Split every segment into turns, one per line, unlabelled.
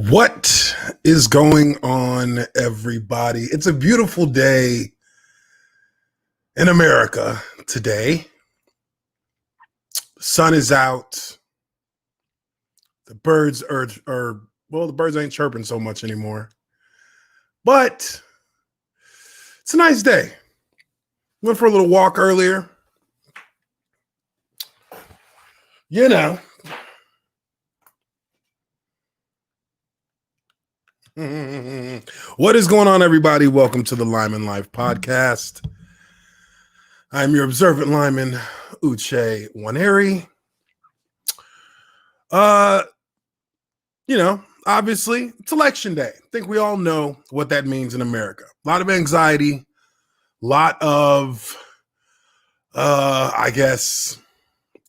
What is going on, everybody? It's a beautiful day in America today. The sun is out. The birds the birds ain't chirping so much anymore. But it's a nice day. Went for a little walk earlier. You know. What is going on, everybody? Welcome to the Lineman Live podcast. I'm your observant lineman, Uche Nwaneri. Obviously, it's election day. I think we all know what that means in America. A lot of anxiety, a lot of,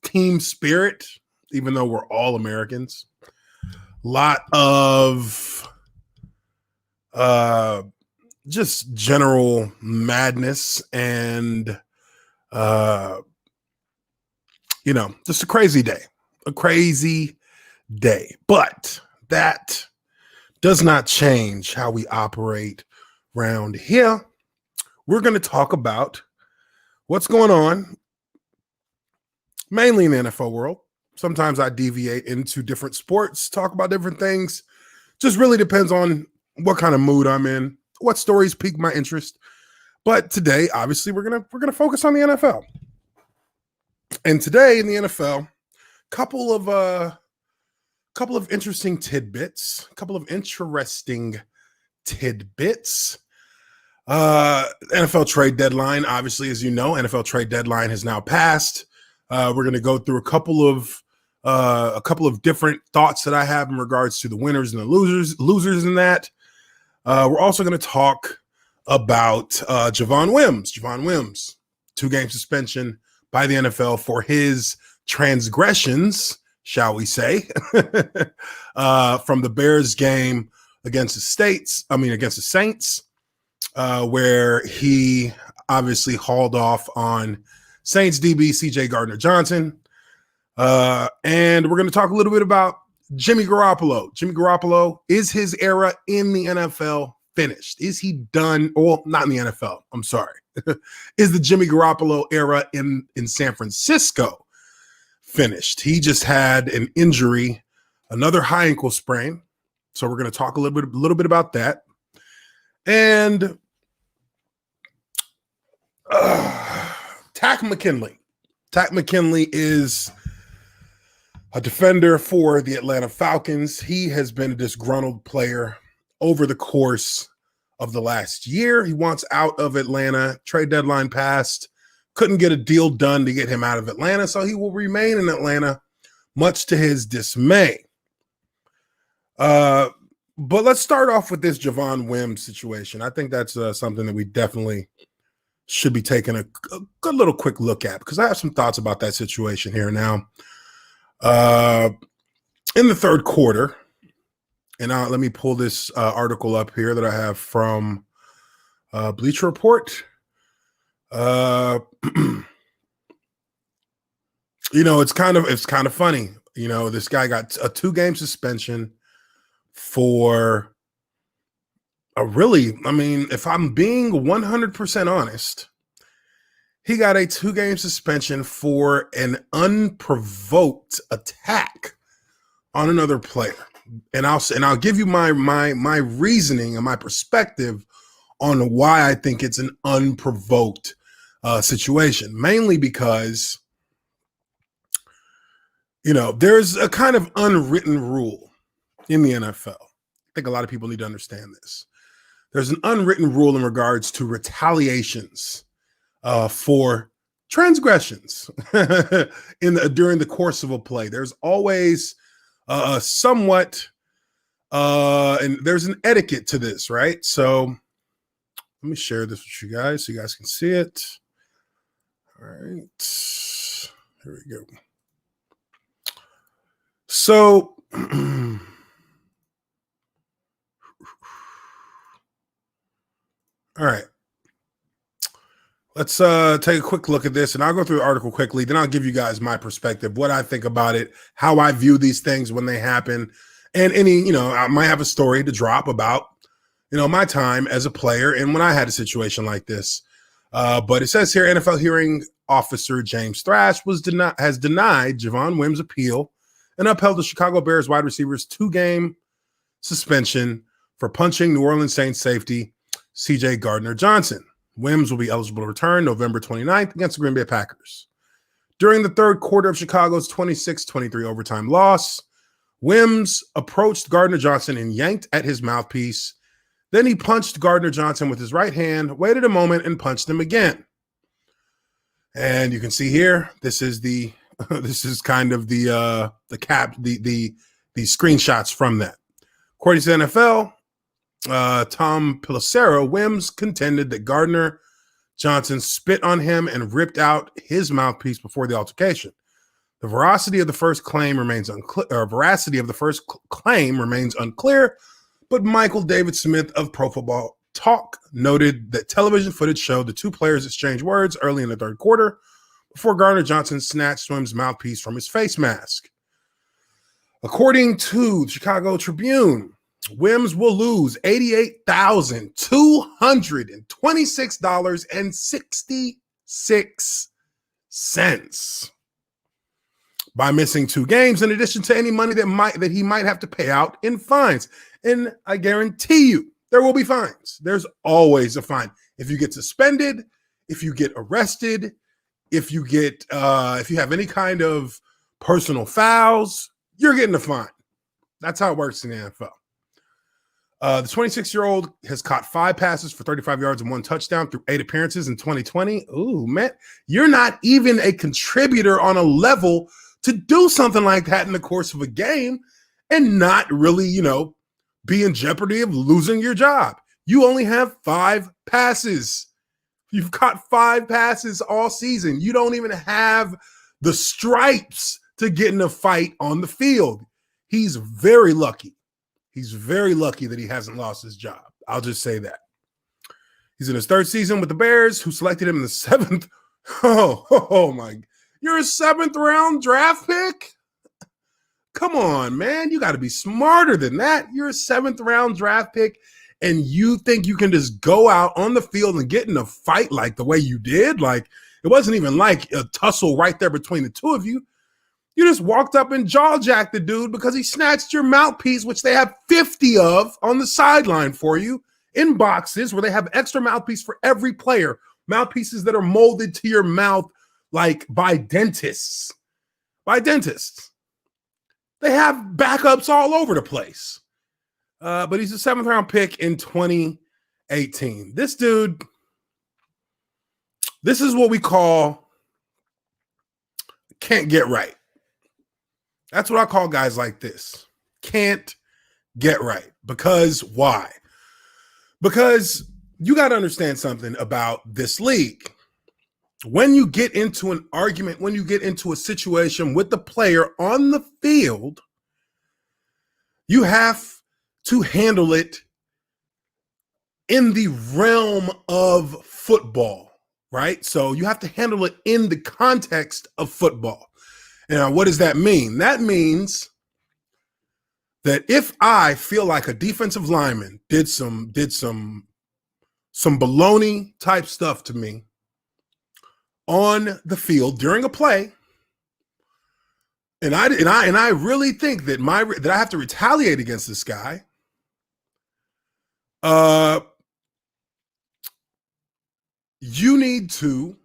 team spirit, even though we're all Americans. A lot of just general madness and just a crazy day. But that does not change how we operate around here. We're going to talk about what's going on mainly in the NFL world. Sometimes I deviate into different sports, talk about different things. Just really depends on what kind of mood I'm in, what stories pique my interest. But today, obviously, we're gonna focus on the NFL. And today in the NFL, couple of interesting tidbits. NFL trade deadline, obviously, as you know, NFL trade deadline has now passed. We're going to go through a couple of different thoughts that I have in regards to the winners and the losers in that. We're also going to talk about Javon Wims. Javon Wims, 2-game suspension by the NFL for his transgressions, shall we say, from the Bears game against the Saints, where he obviously hauled off on Saints DB C.J. Gardner-Johnson. And we're going to talk a little bit about Jimmy Garoppolo. Jimmy Garoppolo, is his era in the NFL finished? Is he done? Well, not in the NFL. I'm sorry. Is the Jimmy Garoppolo era in San Francisco finished? He just had an injury, another high ankle sprain. So we're going to talk a little bit about that. And Takk McKinley. Takk McKinley is a defender for the Atlanta Falcons. He has been a disgruntled player over the course of the last year. He wants out of Atlanta. Trade deadline passed. Couldn't get a deal done to get him out of Atlanta, so he will remain in Atlanta, much to his dismay. But let's start off with this Javon Wims situation. I think that's something that we definitely should be taking a good little quick look at, because I have some thoughts about that situation here now. In the third quarter, and let me pull this article up here that I have from Bleacher Report. It's kind of funny. This guy got a 2-game suspension for if I'm being 100% honest, he got a 2-game suspension for an unprovoked attack on another player. And I'll give you my reasoning and my perspective on why I think it's an unprovoked situation. Mainly because, there's a kind of unwritten rule in the NFL. I think a lot of people need to understand this. There's an unwritten rule in regards to retaliations for transgressions during the course of a play. There's always somewhat, and there's an etiquette to this, right? So let me share this with you guys so you guys can see it. All right, here we go. So all right. Let's take a quick look at this, and I'll go through the article quickly. Then I'll give you guys my perspective, what I think about it, how I view these things when they happen, And I might have a story to drop about, my time as a player and when I had a situation like this. But it says here, NFL hearing officer James Thrash has denied Javon Wims' appeal and upheld the Chicago Bears wide receiver's 2-game suspension for punching New Orleans Saints safety C.J. Gardner-Johnson. Wims will be eligible to return November 29th against the Green Bay Packers. During the third quarter of Chicago's 26-23 overtime loss, Wims approached Gardner-Johnson and yanked at his mouthpiece. Then he punched Gardner-Johnson with his right hand, waited a moment, and punched him again. And you can see here, this is kind of the screenshots from that. According to the NFL, Tom Pelissero, Wims contended that Gardner-Johnson spit on him and ripped out his mouthpiece before the altercation. The veracity of the first claim remains unclear, but Michael David Smith of Pro Football Talk noted that television footage showed the two players exchange words early in the third quarter before Gardner-Johnson snatched Wims' mouthpiece from his face mask. According to the Chicago Tribune, Wims will lose $88,226.66 by missing 2 games, in addition to any money that he might have to pay out in fines. And I guarantee you, there will be fines. There's always a fine. If you get suspended, if you get arrested, if you have any kind of personal fouls, you're getting a fine. That's how it works in the NFL. The 26-year-old has caught 5 passes for 35 yards and 1 touchdown through 8 appearances in 2020. Ooh, man, you're not even a contributor on a level to do something like that in the course of a game and not really, be in jeopardy of losing your job. You only have 5 passes. You've caught 5 passes all season. You don't even have the stripes to get in a fight on the field. He's very lucky. He's very lucky that he hasn't lost his job. I'll just say that. He's in his 3rd season with the Bears, who selected him in the 7th. Oh my. You're a 7th round draft pick? Come on, man. You got to be smarter than that. You're a 7th round draft pick, and you think you can just go out on the field and get in a fight like the way you did? Like, it wasn't even like a tussle right there between the two of you. You just walked up and jaw-jacked the dude because he snatched your mouthpiece, which they have 50 of on the sideline for you in boxes where they have extra mouthpiece for every player. Mouthpieces that are molded to your mouth like by dentists. They have backups all over the place. But he's a 7th round pick in 2018. This dude, this is what we call can't get right. That's what I call guys like this. Can't get right. Because why? Because you got to understand something about this league. When you get into an argument, when you get into a situation with the player on the field, you have to handle it in the realm of football, right? So you have to handle it in the context of football. Now, what does that mean? That means that if I feel like a defensive lineman did some baloney type stuff to me on the field during a play, and I really think that I have to retaliate against this guy, you need to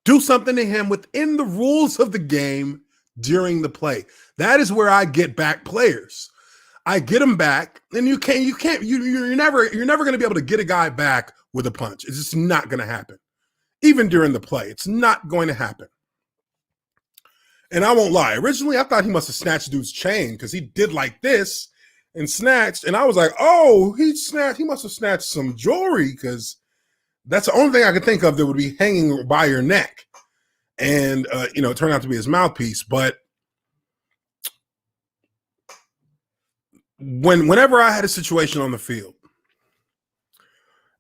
do something to him within the rules of the game during the play. That is where I get back players. I get them back, and you're never going to be able to get a guy back with a punch. It's just not going to happen. Even during the play, it's not going to happen. And I won't lie. Originally, I thought he must have snatched dude's chain because he did like this and snatched. And I was like, oh, he must have snatched some jewelry because that's the only thing I could think of that would be hanging by your neck. And, it turned out to be his mouthpiece. But whenever I had a situation on the field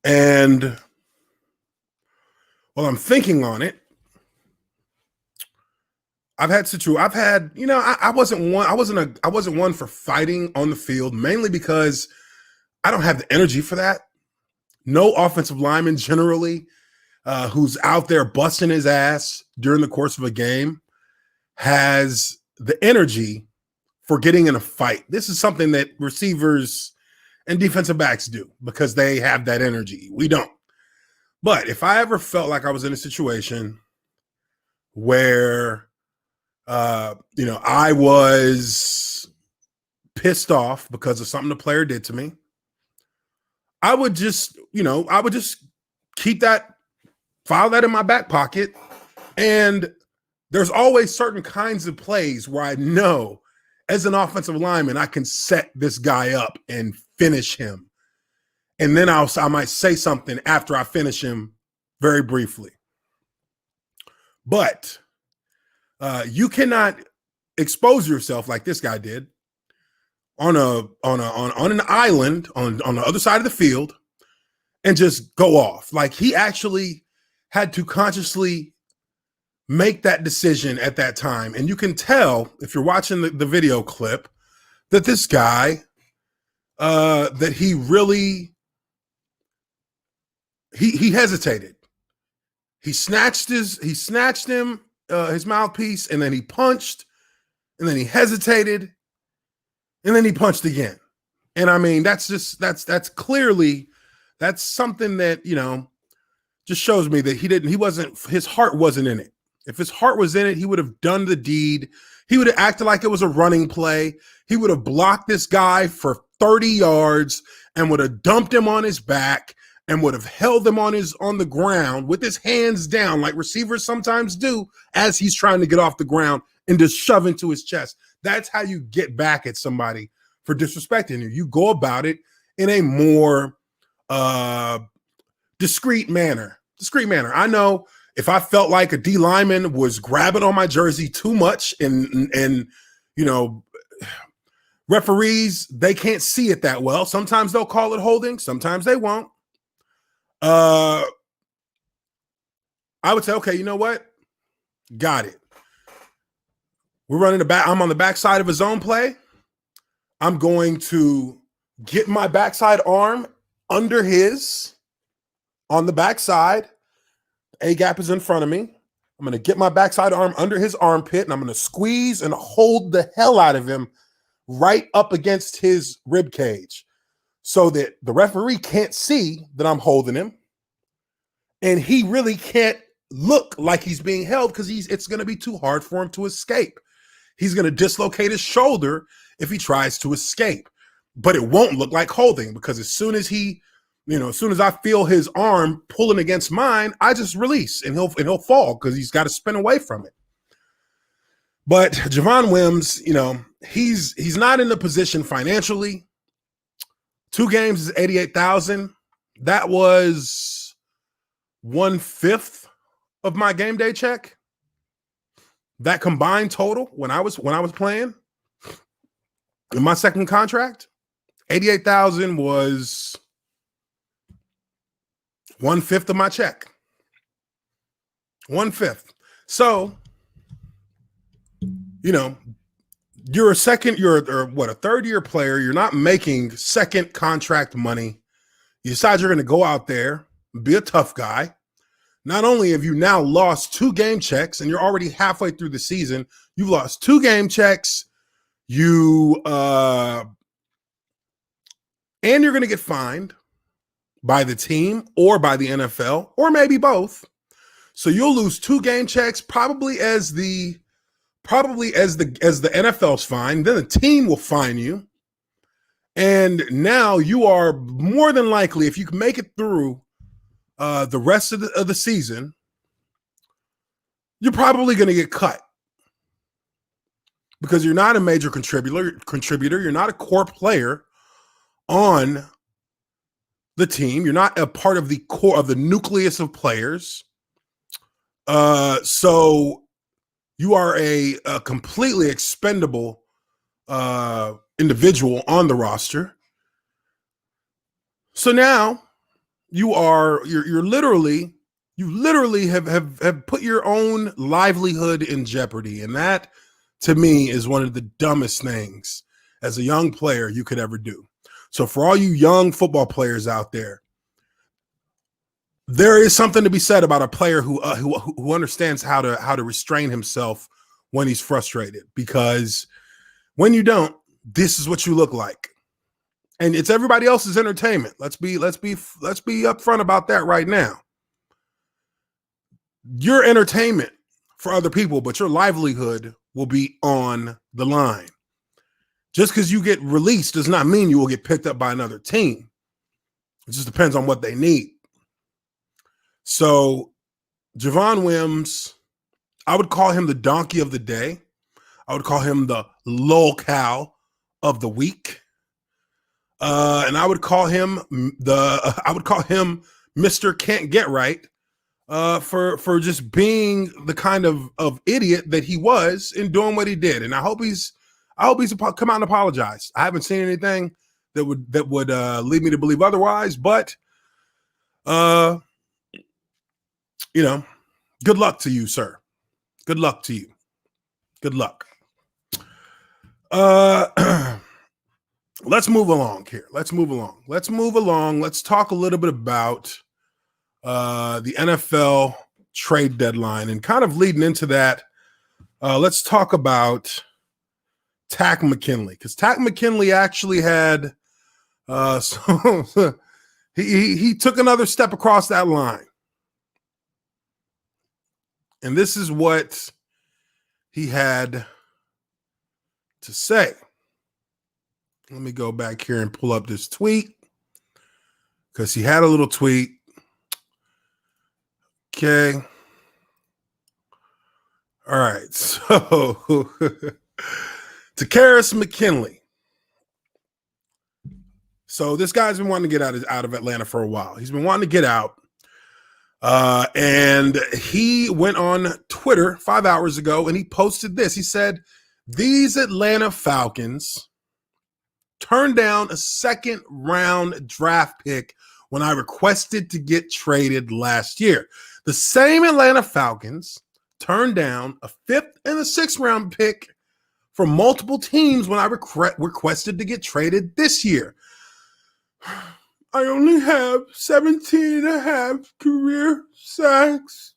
and while I'm thinking on it, I've had, I wasn't one for fighting on the field, mainly because I don't have the energy for that. No offensive lineman generally who's out there busting his ass during the course of a game has the energy for getting in a fight. This is something that receivers and defensive backs do because they have that energy. We don't. But if I ever felt like I was in a situation where, I was pissed off because of something the player did to me, I would just keep that, file that in my back pocket. And there's always certain kinds of plays where I know as an offensive lineman, I can set this guy up and finish him. And then I might say something after I finish him very briefly. But you cannot expose yourself like this guy did on an island on the other side of the field and just go off. Like, he actually had to consciously make that decision at that time. And you can tell if you're watching the video clip that this guy, that he really, he hesitated. He snatched him, his mouthpiece, and then he punched, and then he hesitated, and then he punched again. And I mean, that's clearly, that's something that, just shows me that his heart wasn't in it. If his heart was in it, he would have done the deed. He would have acted like it was a running play. He would have blocked this guy for 30 yards and would have dumped him on his back and would have held him on the ground with his hands down, like receivers sometimes do, as he's trying to get off the ground, and just shove into his chest. That's how you get back at somebody for disrespecting you. You go about it in a more discreet manner. I know if I felt like a D lineman was grabbing on my jersey too much, and referees, they can't see it that well. Sometimes they'll call it holding, sometimes they won't. I would say, okay, you know what? Got it. We're running the back. I'm on the backside of a zone play. I'm going to get my backside arm under his on the backside. A gap is in front of me. I'm going to get my backside arm under his armpit, and I'm going to squeeze and hold the hell out of him right up against his rib cage so that the referee can't see that I'm holding him, and he really can't look like he's being held because it's going to be too hard for him to escape. He's going to dislocate his shoulder if he tries to escape, but it won't look like holding because as soon as I feel his arm pulling against mine, I just release and he'll fall because he's got to spin away from it. But Javon Wims, he's not in the position financially. 2 games is $88,000. That was 1/5 of my game day check. That combined total when I was playing in my second contract, 88,000 was 1/5 of my check. 1/5. So, you're a third year player. You're not making second contract money. You decide you're going to go out there and be a tough guy. Not only have you now lost 2 game checks and you're already halfway through the season, you've lost 2 game checks. And you're going to get fined by the team or by the NFL or maybe both. So you'll lose 2 game checks, probably as the NFL's fine. Then the team will fine you. And now you are more than likely, if you can make it through the rest of the season, you're probably going to get cut because you're not a major contributor. You're not a core player on the team. You're not a part of the core of the nucleus of players. So you are a completely expendable individual on the roster. So now you're literally You literally have put your own livelihood in jeopardy. And that, to me, is one of the dumbest things as a young player you could ever do. So for all you young football players out there is something to be said about a player who understands how to restrain himself when he's frustrated, because when you don't, this is what you look like. And it's everybody else's entertainment. Let's be upfront about that right now. Your entertainment for other people, but your livelihood will be on the line. Just because you get released does not mean you will get picked up by another team. It just depends on what they need. So Javon Wims, I would call him the donkey of the day. I would call him the lolcow of the week. And I would call him Mr. Can't Get Right for just being the kind of idiot that he was in doing what he did. And I hope he's come out and apologize. I haven't seen anything that would lead me to believe otherwise, but good luck to you, sir. Good luck to you. Good luck. Let's move along here. Let's talk a little bit about the NFL trade deadline, and kind of leading into that, let's talk about Takk McKinley, because Takk McKinley actually had he took another step across that line. And this is what he had to say. Let me go back here and pull up this tweet, because he had a little tweet. Okay. All right. So Takk McKinley. So this guy's been wanting to get out of Atlanta for a while. He's been wanting to get out. And he went on Twitter 5 hours ago and he posted this. He said, "These Atlanta Falcons turned down a second-round draft pick when I requested to get traded last year. The same Atlanta Falcons turned down a 5th and a 6th-round pick from multiple teams when I requested to get traded this year. I only have 17 and a half career sacks.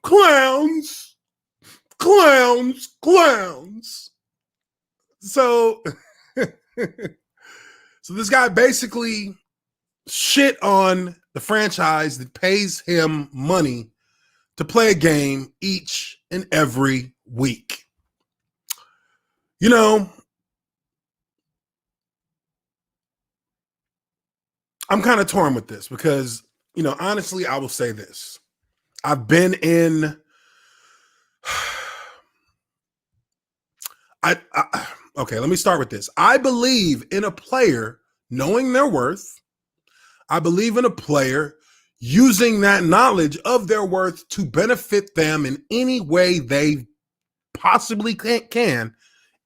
Clowns. So this guy basically shit on the franchise that pays him money to play a game each and every week. I'm kind of torn with this because, honestly, I will say this. I've been in okay, let me start with this. I believe in a player knowing their worth. I believe in a player using that knowledge of their worth to benefit them in any way they possibly can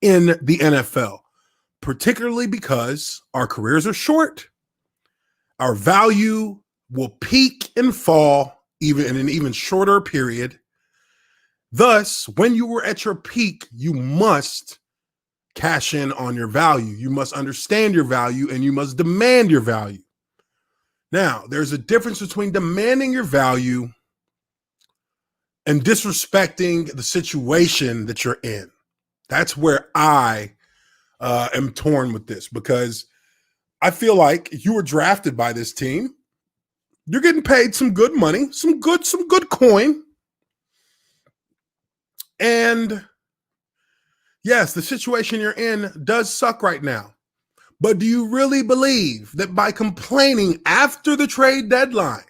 in the NFL, particularly because our careers are short. Our value will peak and fall even in an even shorter period. Thus, when you were at your peak, you must cash in on your value. You must understand your value and you must demand your value. Now, there's a difference between demanding your value and disrespecting the situation that you're in. That's where I am torn with this, because I feel like you were drafted by this team. You're getting paid some good money, some good coin. And yes, the situation you're in does suck right now. But do you really believe that by complaining after the trade deadline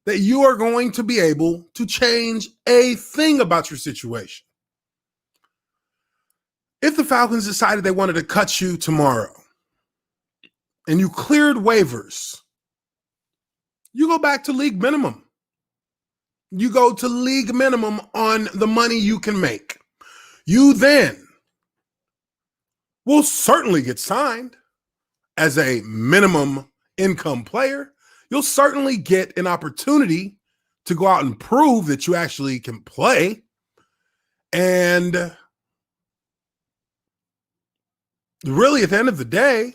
that you are going to be able to change a thing about your situation? If the Falcons decided they wanted to cut you tomorrow and you cleared waivers, you go back to league minimum. You go to league minimum on the money you can make. You then will certainly get signed as a minimum income player, you'll certainly get an opportunity to go out and prove that you actually can play. And really, at the end of the day,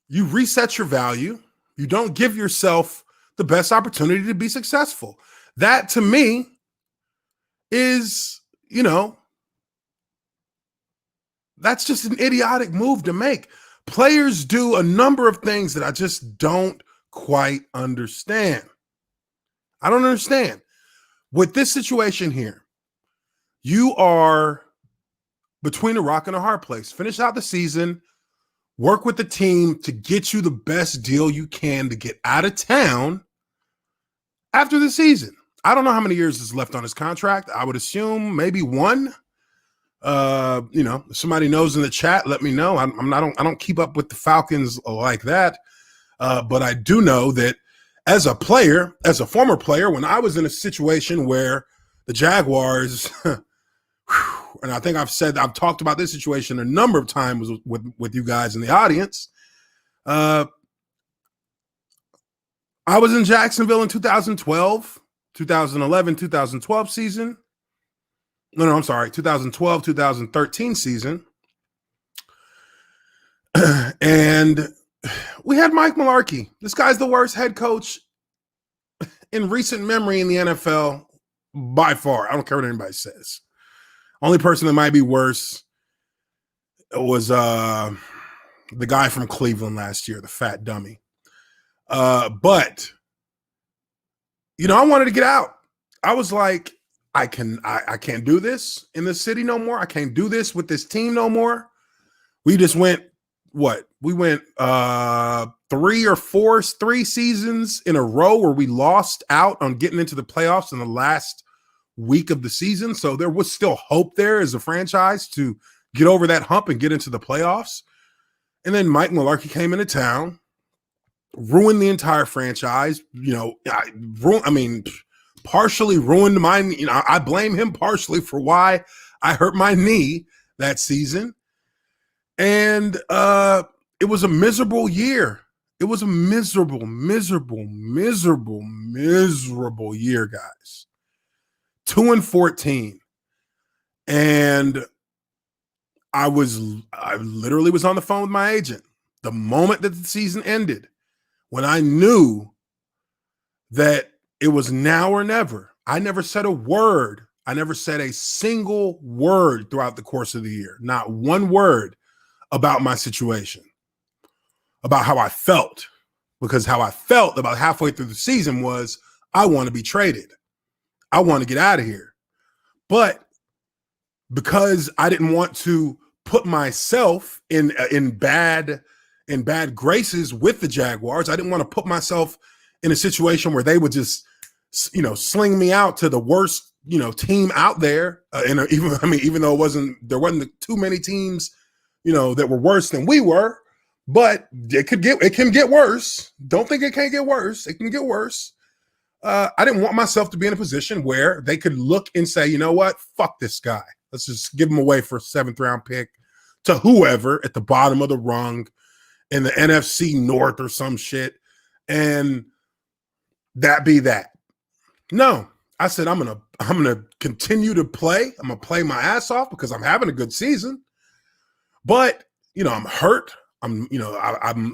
you reset your value. You don't give yourself the best opportunity to be successful. That, to me, is, that's just an idiotic move to make. Players do a number of things that I just don't quite understand. I don't understand. With this situation here, you are between a rock and a hard place. Finish out the season, work with the team to get you the best deal you can to get out of town after the season. I don't know how many years is left on his contract. I would assume maybe one. If somebody knows in the chat, let me know. I don't keep up with the Falcons like that. But I do know that as a player, as a former player, when I was in a situation where the Jaguars, and I think I've talked about this situation a number of times with you guys in the audience. I was in Jacksonville in 2012, 2011, 2012 season. No, I'm sorry, 2012, 2013 season. And we had Mike Mularkey. This guy's the worst head coach in recent memory in the NFL by far. I don't care what anybody says. Only person that might be worse was the guy from Cleveland last year, the fat dummy. But I wanted to get out. I was like, I can't do this in this city no more. I can't do this with this team no more. We just went We went 3 seasons in a row where we lost out on getting into the playoffs in the last week of the season. So there was still hope there as a franchise to get over that hump and get into the playoffs. And then Mike Mularkey came into town, ruined the entire franchise. Partially ruined mine. I blame him partially for why I hurt my knee that season. And it was a miserable year. It was a miserable year, guys. 2-14. And I literally was on the phone with my agent the moment that the season ended, when I knew that it was now or never. I never said a word. I never said a single word throughout the course of the year. Not one word about my situation, about how I felt. Because how I felt about halfway through the season was, I want to be traded. I want to get out of here. But because I didn't want to put myself in bad graces with the Jaguars, I didn't want to put myself in a situation where they would just, sling me out to the worst, team out there. Even though there wasn't too many teams, that were worse than we were, but it can get worse. Don't think it can't get worse. It can get worse. I didn't want myself to be in a position where they could look and say, you know what? Fuck this guy. Let's just give him away for a 7th round pick to whoever at the bottom of the rung in the NFC North or some shit. And that be that. No, I said, I'm gonna continue to play. I'm gonna play my ass off because I'm having a good season. But, I'm hurt. I'm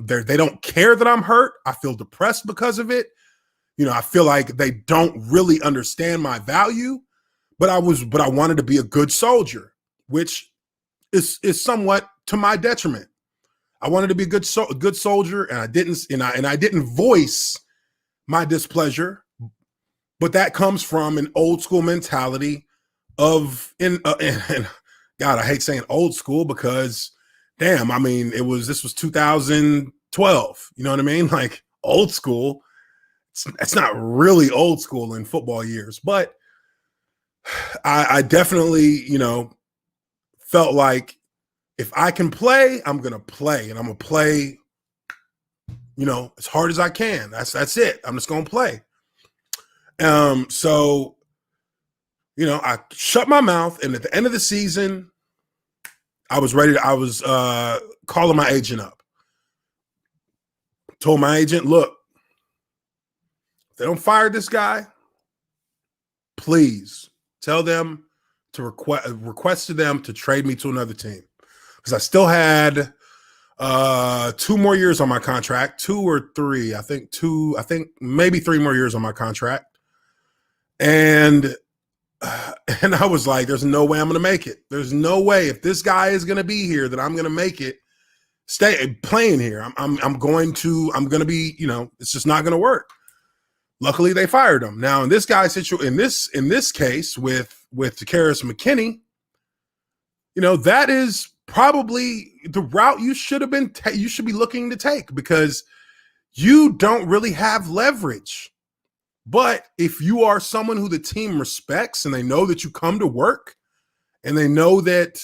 there. They don't care that I'm hurt. I feel depressed because of it. I feel like they don't really understand my value, but I wanted to be a good soldier, which is somewhat to my detriment. I wanted to be a good soldier, and I didn't voice my displeasure, but that comes from an old school mentality of and God, I hate saying old school because damn, this was 2012. You know what I mean? Like old school. It's not really old school in football years, but I definitely, felt like if I can play, I'm going to play, and I'm going to play, as hard as I can. That's it. I'm just going to play. So, I shut my mouth, and at the end of the season, I was calling my agent up. Told my agent, look, if they don't fire this guy, please tell them to request to them to trade me to another team. Because I still had 2 more years on my contract, 2 or 3. I think maybe 3 more years on my contract. And I was like, there's no way I'm going to make it. There's no way if this guy is going to be here that I'm going to make it stay playing here. I'm going to be, it's just not going to work. Luckily they fired him. Now in this guy's situation, in this case with Takkarist McKinney, that is probably the route you should have been you should be looking to take, because you don't really have leverage. But if you are someone who the team respects and they know that you come to work and they know that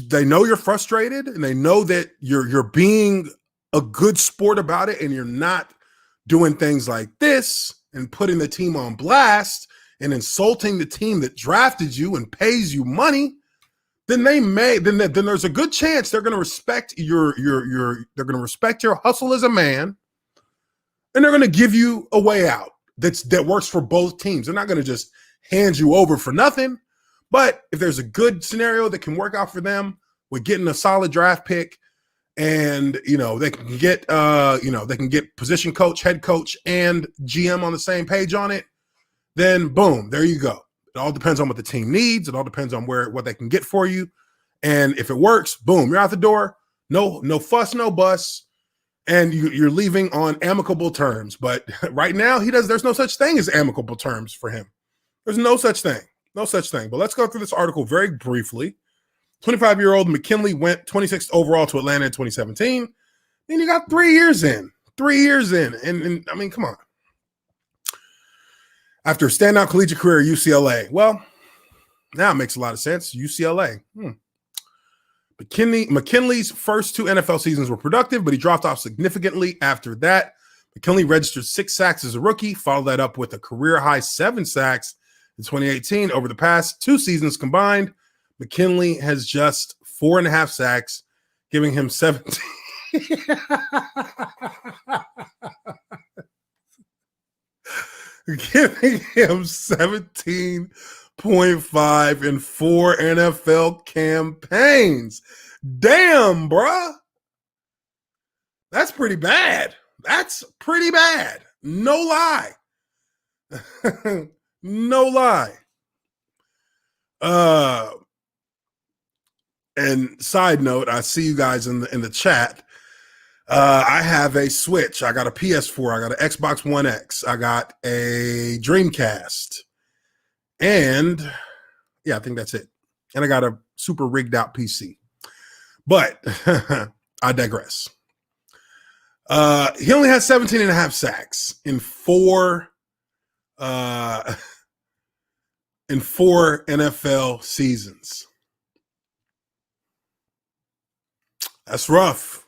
they know you're frustrated and they know that you're being a good sport about it and you're not doing things like this and putting the team on blast and insulting the team that drafted you and pays you money, then then there's a good chance they're going to respect they're going to respect your hustle as a man, and they're going to give you a way out that works for both teams. They're not going to just hand you over for nothing. But if there's a good scenario that can work out for them with getting a solid draft pick, and they can get position coach, head coach, and GM on the same page on it, then boom, there you go. It all depends on what the team needs. It all depends on what they can get for you. And if it works, boom, you're out the door. No fuss, no buss. And you're leaving on amicable terms. But right now there's no such thing as amicable terms for him. There's no such thing. No such thing. But let's go through this article very briefly. 25-year-old McKinley went 26th overall to Atlanta in 2017. And you got 3 years in. 3 years in. And I mean, come on. After a standout collegiate career at UCLA. Well, now it makes a lot of sense. UCLA. McKinley's first 2 NFL seasons were productive, but he dropped off significantly after that. McKinley registered 6 sacks as a rookie, followed that up with a career-high 7 sacks in 2018. Over the past 2 seasons combined, McKinley has just 4.5 sacks, giving him 17. Giving him 17.5 in 4 NFL campaigns. Damn, bruh. That's pretty bad. That's pretty bad. No lie. No lie. And side note, I see you guys in the chat. I have a Switch. I got a PS4. I got an Xbox One X. I got a Dreamcast. And yeah, I think that's it. And I got a super rigged out PC. But I digress. He only has 17.5 sacks in 4 NFL seasons. That's rough.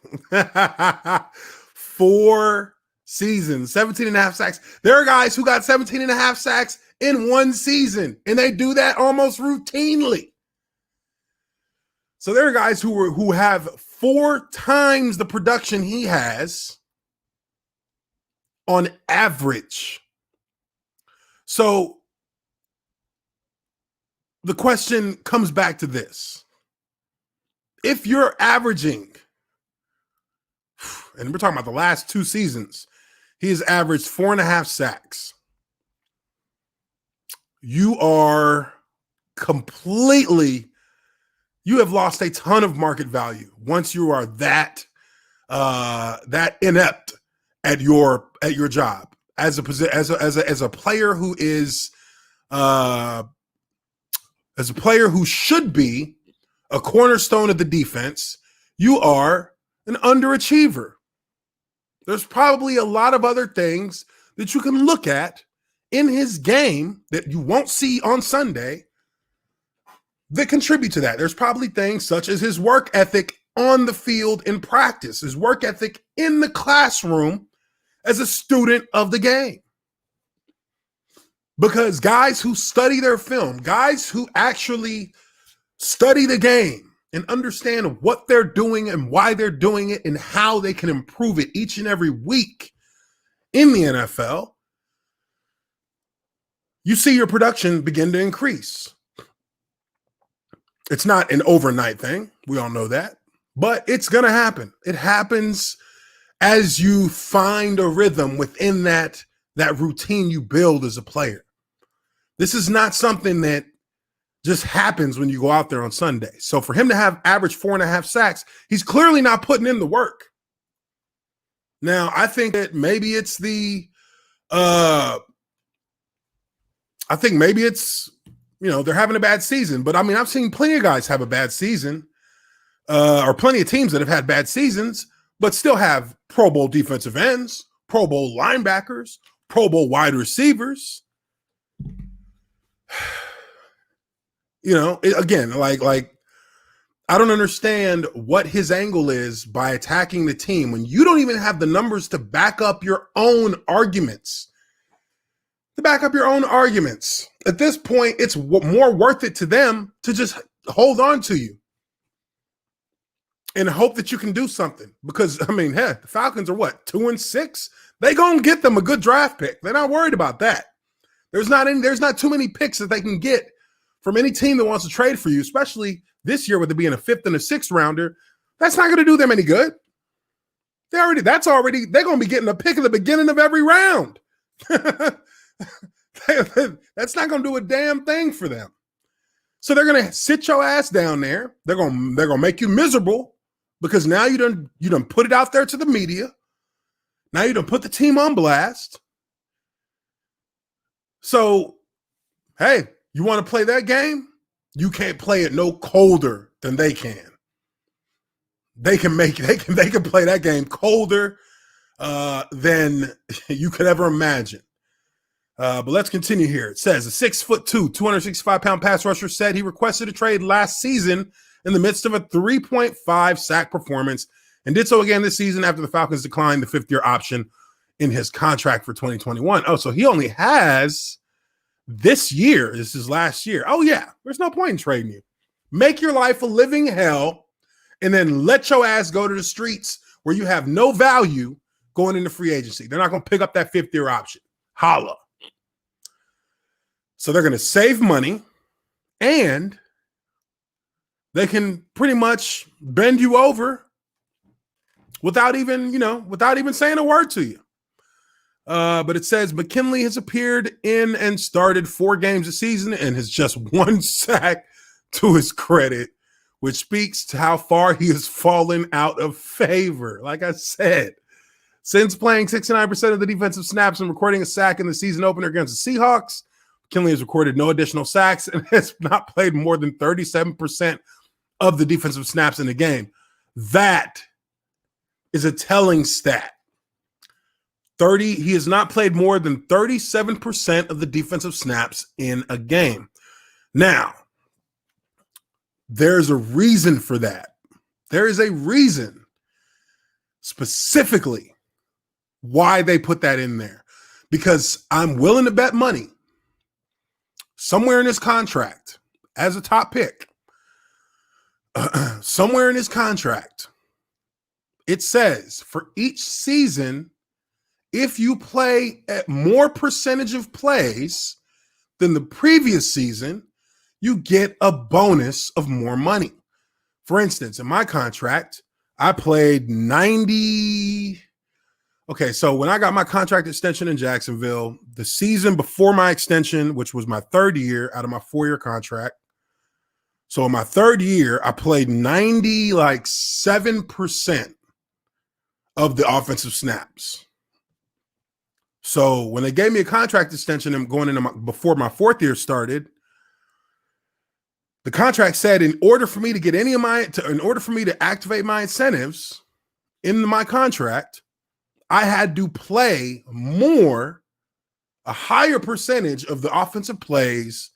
4 seasons, 17.5 sacks. There are guys who got 17.5 sacks in 1 season, and they do that almost routinely. So there are guys who have 4 times the production he has on average. So the question comes back to this. If you're averaging, and we're talking about the last 2 seasons, he has averaged 4.5 sacks. You have lost a ton of market value once you are that inept at your job as a player who is as a player who should be a cornerstone of the defense. You are an underachiever. There's probably a lot of other things that you can look at in his game that you won't see on Sunday that contribute to that. There's probably things such as his work ethic on the field in practice, his work ethic in the classroom as a student of the game. Because guys who study their film, guys who actually study the game and understand what they're doing and why they're doing it and how they can improve it each and every week in the NFL, you see your production begin to increase. It's not an overnight thing. We all know that. But it's going to happen. It happens as you find a rhythm within that routine you build as a player. This is not something that just happens when you go out there on Sunday. So for him to have average 4.5 sacks, he's clearly not putting in the work. Now, I think that maybe it's they're having a bad season. But I mean, I've seen plenty of guys have a bad season, or plenty of teams that have had bad seasons, but still have Pro Bowl defensive ends, Pro Bowl linebackers, Pro Bowl wide receivers. Again, like I don't understand what his angle is by attacking the team when you don't even have the numbers to back up your own arguments. At this point, it's more worth it to them to just hold on to you and hope that you can do something. Because, I mean, the Falcons are what, 2-6? They going to get them a good draft pick. They're not worried about that. There's not too many picks that they can get from any team that wants to trade for you, especially this year with it being a 5th and a 6th rounder. That's not going to do them any good. They're going to be getting a pick at the beginning of every round. That's not going to do a damn thing for them. So they're going to sit your ass down there. They're going to make you miserable because now you done put it out there to the media. Now you done put the team on blast. So, hey, you want to play that game? You can't play it no colder than they can. They can play that game colder than you could ever imagine. But let's continue here. It says a 6'2", 265-pound pass rusher said he requested a trade last season in the midst of a 3.5 sack performance and did so again this season after the Falcons declined the 5th-year option in his contract for 2021. Oh, so he only has this year. This is last year. Oh, yeah. There's no point in trading you. Make your life a living hell and then let your ass go to the streets where you have no value going into free agency. They're not going to pick up that 5th-year option. Holla. So they're going to save money and they can pretty much bend you over without even saying a word to you. But it says McKinley has appeared in and started 4 games this season and has just 1 sack to his credit, which speaks to how far he has fallen out of favor. Like I said, since playing 69% of the defensive snaps and recording a sack in the season opener against the Seahawks, McKinley has recorded no additional sacks and has not played more than 37% of the defensive snaps in the game. That is a telling stat. He has not played more than 37% of the defensive snaps in a game. Now, there's a reason for that. There is a reason specifically why they put that in there. Because I'm willing to bet money somewhere in his contract as a top pick, somewhere in his contract, it says for each season, if you play at more percentage of plays than the previous season, you get a bonus of more money. For instance, in my contract, I played 90. Okay, so when I got my contract extension in Jacksonville, the season before my extension, which was my 3rd year out of my 4-year contract. So in my 3rd year, I played 7% of the offensive snaps. So when they gave me a contract extension and going into before my 4th year started, the contract said in order for me to activate my incentives in my contract, I had to play a higher percentage of the offensive plays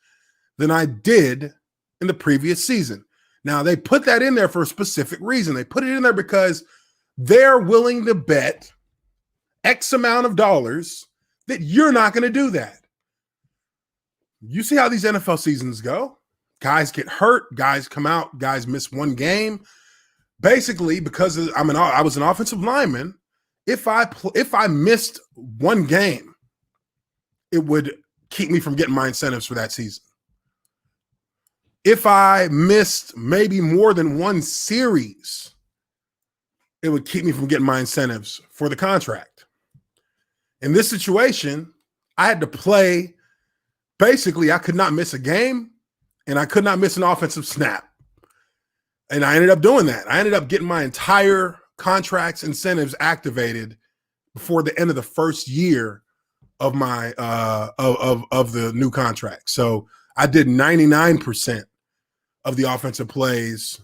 than I did in the previous season. Now, they put that in there for a specific reason. They put it in there because they're willing to bet X amount of dollars that you're not going to do that. You see how these NFL seasons go. guys get hurt, guys come out, guys miss one game. Basically, because I was an offensive lineman, if I missed one game, it would keep me from getting my incentives for that season. If I missed maybe more than one series, it would keep me from getting my incentives for the contract. In this situation, I had to play. Basically, I could not miss a game, and I could not miss an offensive snap. And I ended up doing that. I ended up getting my entire contract's incentives activated before the end of the first year of my of the new contract. So I did 99% of the offensive plays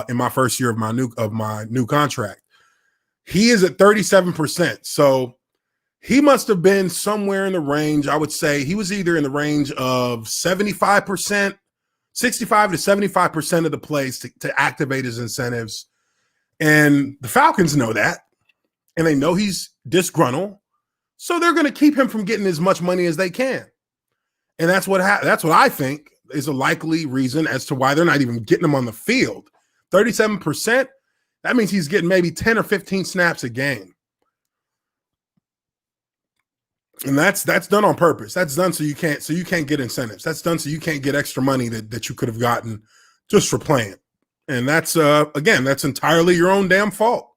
in my first year of my new contract. He is at 37%. So he must have been somewhere in the range. I would say he was either in the range of 75%, 65 to 75% of the plays to activate his incentives. And the Falcons know that, and they know he's disgruntled. So they're going to keep him from getting as much money as they can. And that's what I think is a likely reason as to why they're not even getting him on the field. 37%, that means he's getting maybe 10 or 15 snaps a game. And that's done on purpose. That's done so you can't get incentives. That's done so you can't get extra money that you could have gotten just for playing. And that's again, that's entirely your own damn fault.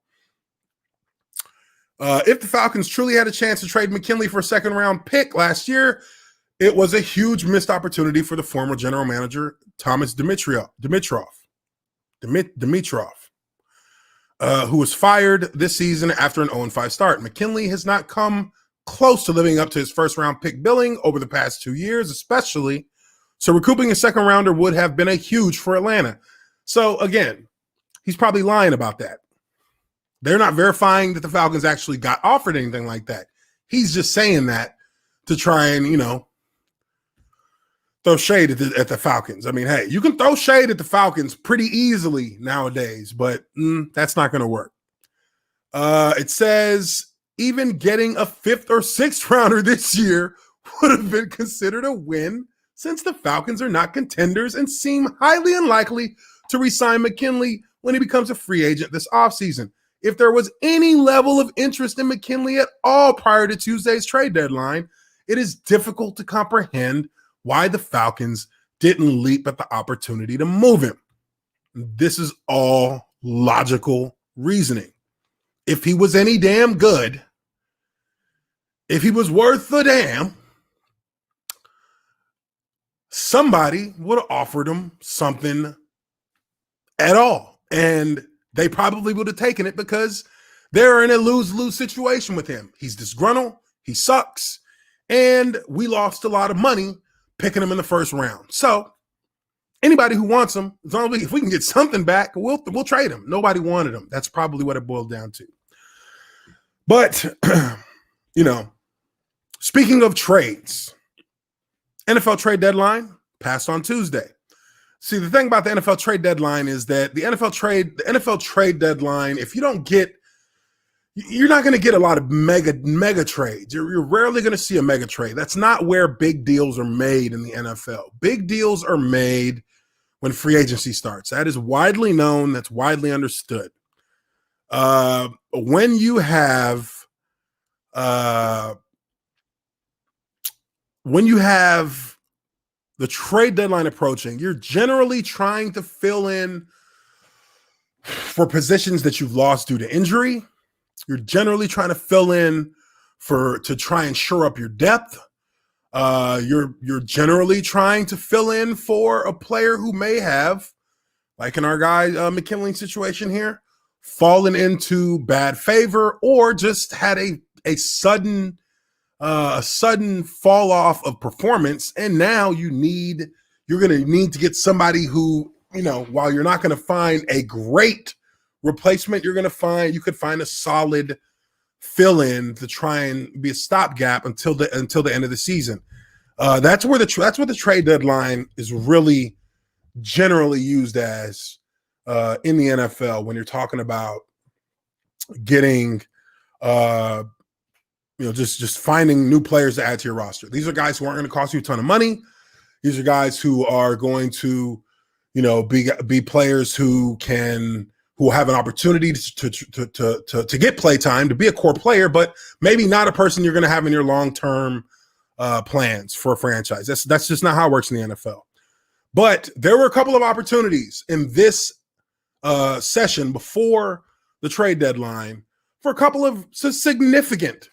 If the Falcons truly had a chance to trade McKinley for a second-round pick last year, it was a huge missed opportunity for the former general manager, Thomas Dimitroff, who was fired this season after an 0-5 start. McKinley has not come close to living up to his first-round pick billing over the past 2 years, especially. So recouping a second-rounder would have been a huge for Atlanta. So, again, he's probably lying about that. They're not verifying that the Falcons actually got offered anything like that. He's just saying that to try and, throw shade at the Falcons. I mean, hey, you can throw shade at the Falcons pretty easily nowadays, but that's not going to work. It says even getting a 5th or 6th rounder this year would have been considered a win since the Falcons are not contenders and seem highly unlikely to re-sign McKinley when he becomes a free agent this offseason. If there was any level of interest in McKinley at all prior to Tuesday's trade deadline, it is difficult to comprehend why the Falcons didn't leap at the opportunity to move him. This is all logical reasoning. If he was any damn good, if he was worth the damn, somebody would have offered him something at all. And they probably would have taken it because they're in a lose-lose situation with him. He's disgruntled, he sucks, and we lost a lot of money picking him in the first round. So anybody who wants him, as long as if we can get something back, we'll trade him. Nobody wanted him. That's probably what it boiled down to. But, speaking of trades, NFL trade deadline passed on Tuesday. See, the thing about the NFL trade deadline is that the NFL trade deadline, if you don't get, you're not going to get a lot of mega trades. You're rarely going to see a mega trade. That's not where big deals are made in the NFL. Big deals are made when free agency starts. That is widely known. That's widely understood. When you have the trade deadline approaching, you're generally trying to fill in for positions that you've lost due to injury. You're generally trying to fill in to try and shore up your depth. You're generally trying to fill in for a player who may have, like in our guy McKinley situation here, fallen into bad favor or just had a sudden fall off of performance, and now you're going to need to get somebody who, while you're not going to find a great replacement, you could find a solid fill-in to try and be a stopgap until the end of the season. That's what the trade deadline is really generally used as in the NFL when you're talking about getting just finding new players to add to your roster. These are guys who aren't going to cost you a ton of money. These are guys who are going to be players who have an opportunity to get play time, to be a core player, but maybe not a person you're going to have in your long-term plans for a franchise. That's just not how it works in the NFL. But there were a couple of opportunities in this session before the trade deadline for a couple of significant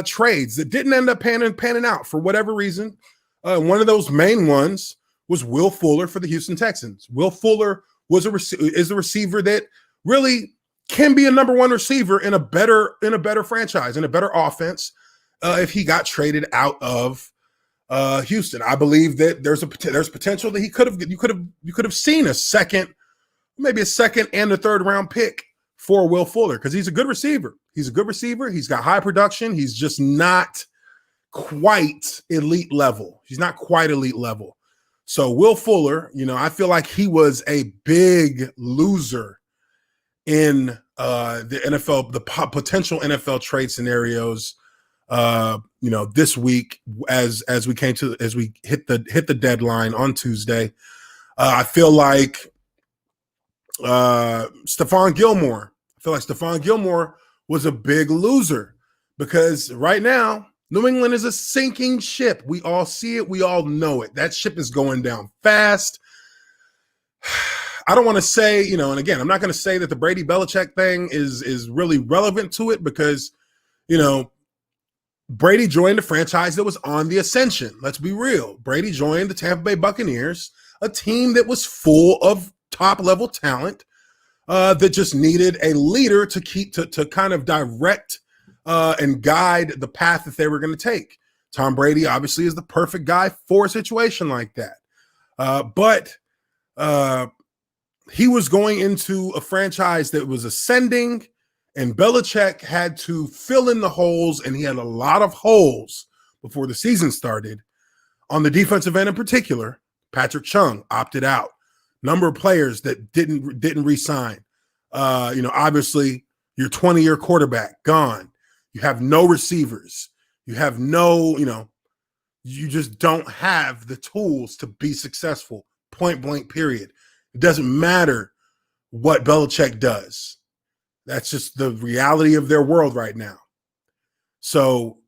trades that didn't end up panning out for whatever reason. One of those main ones was Will Fuller for the Houston Texans. Will Fuller is a receiver that really can be a number one receiver in a better franchise, in a better offense, if he got traded out of Houston. I believe that there's potential that you could have seen maybe a second and a third round pick for Will Fuller, because he's a good receiver. He's got high production. He's just not quite elite level. So Will Fuller, I feel like he was a big loser in the NFL, the potential NFL trade scenarios. This week as we hit the deadline on Tuesday. I feel like Stephon Gilmore was a big loser, because right now New England is a sinking ship. We all see it. We all know it. That ship is going down fast. I don't want to say, and again, I'm not going to say that the Brady Belichick thing is really relevant to it, because, Brady joined a franchise that was on the ascension. Let's be real. Brady joined the Tampa Bay Buccaneers, a team that was full of top-level talent that just needed a leader to kind of direct and guide the path that they were going to take. Tom Brady obviously is the perfect guy for a situation like that. But he was going into a franchise that was ascending, and Belichick had to fill in the holes, and he had a lot of holes before the season started. On the defensive end in particular, Patrick Chung opted out. Number of players that didn't re-sign. Obviously, your 20-year quarterback gone. You have no receivers. You have you just don't have the tools to be successful, point blank, period. It doesn't matter what Belichick does. That's just the reality of their world right now. So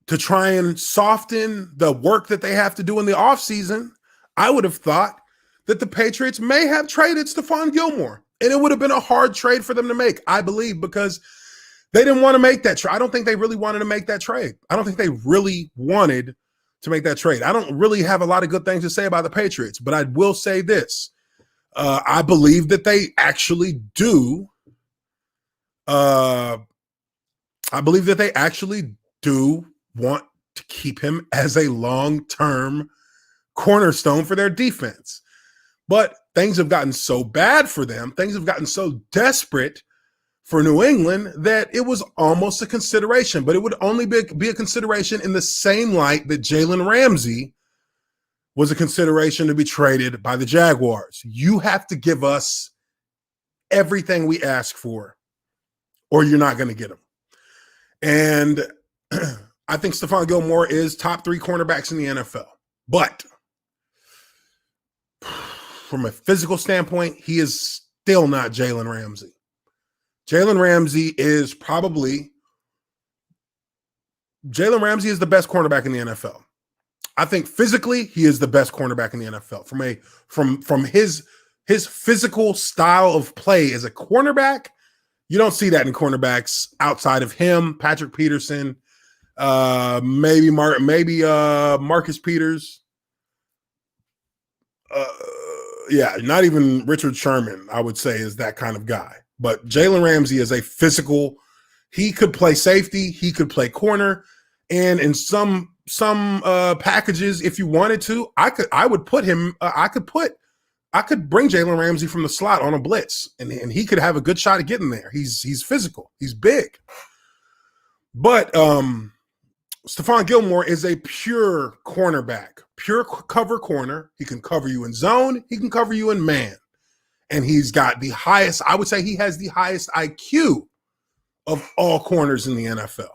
to try and soften the work that they have to do in the offseason, I would have thought that the Patriots may have traded Stephon Gilmore, and it would have been a hard trade for them to make, I believe, because they didn't want to make that trade. I don't think they really wanted to make that trade. I don't think they really wanted to make that trade. I don't really have a lot of good things to say about the Patriots, but I will say this. I believe that they actually do. I believe that they actually do want to keep him as a long-term cornerstone for their defense. But things have gotten so bad for them, things have gotten so desperate for New England that it was almost a consideration. But it would only be a consideration in the same light that Jalen Ramsey was a consideration to be traded by the Jaguars. You have to give us everything we ask for, or you're not going to get him. And I think Stephon Gilmore is top 3 cornerbacks in the NFL. But from a physical standpoint, he is still not Jalen Ramsey. Jalen Ramsey is the best cornerback in the NFL. I think physically, he is the best cornerback in the NFL. From his physical style of play as a cornerback, you don't see that in cornerbacks outside of him, Patrick Peterson, maybe Marcus Peters. Not even Richard Sherman, I would say, is that kind of guy. But Jalen Ramsey is a physical. He could play safety. He could play corner. And in some packages, if you wanted to, I could bring Jalen Ramsey from the slot on a blitz, and he could have a good shot at getting there. He's physical. He's big. But Stephon Gilmore is a pure cornerback, pure cover corner. He can cover you in zone. He can cover you in man. And he's got the highest, I would say he has the highest IQ of all corners in the NFL.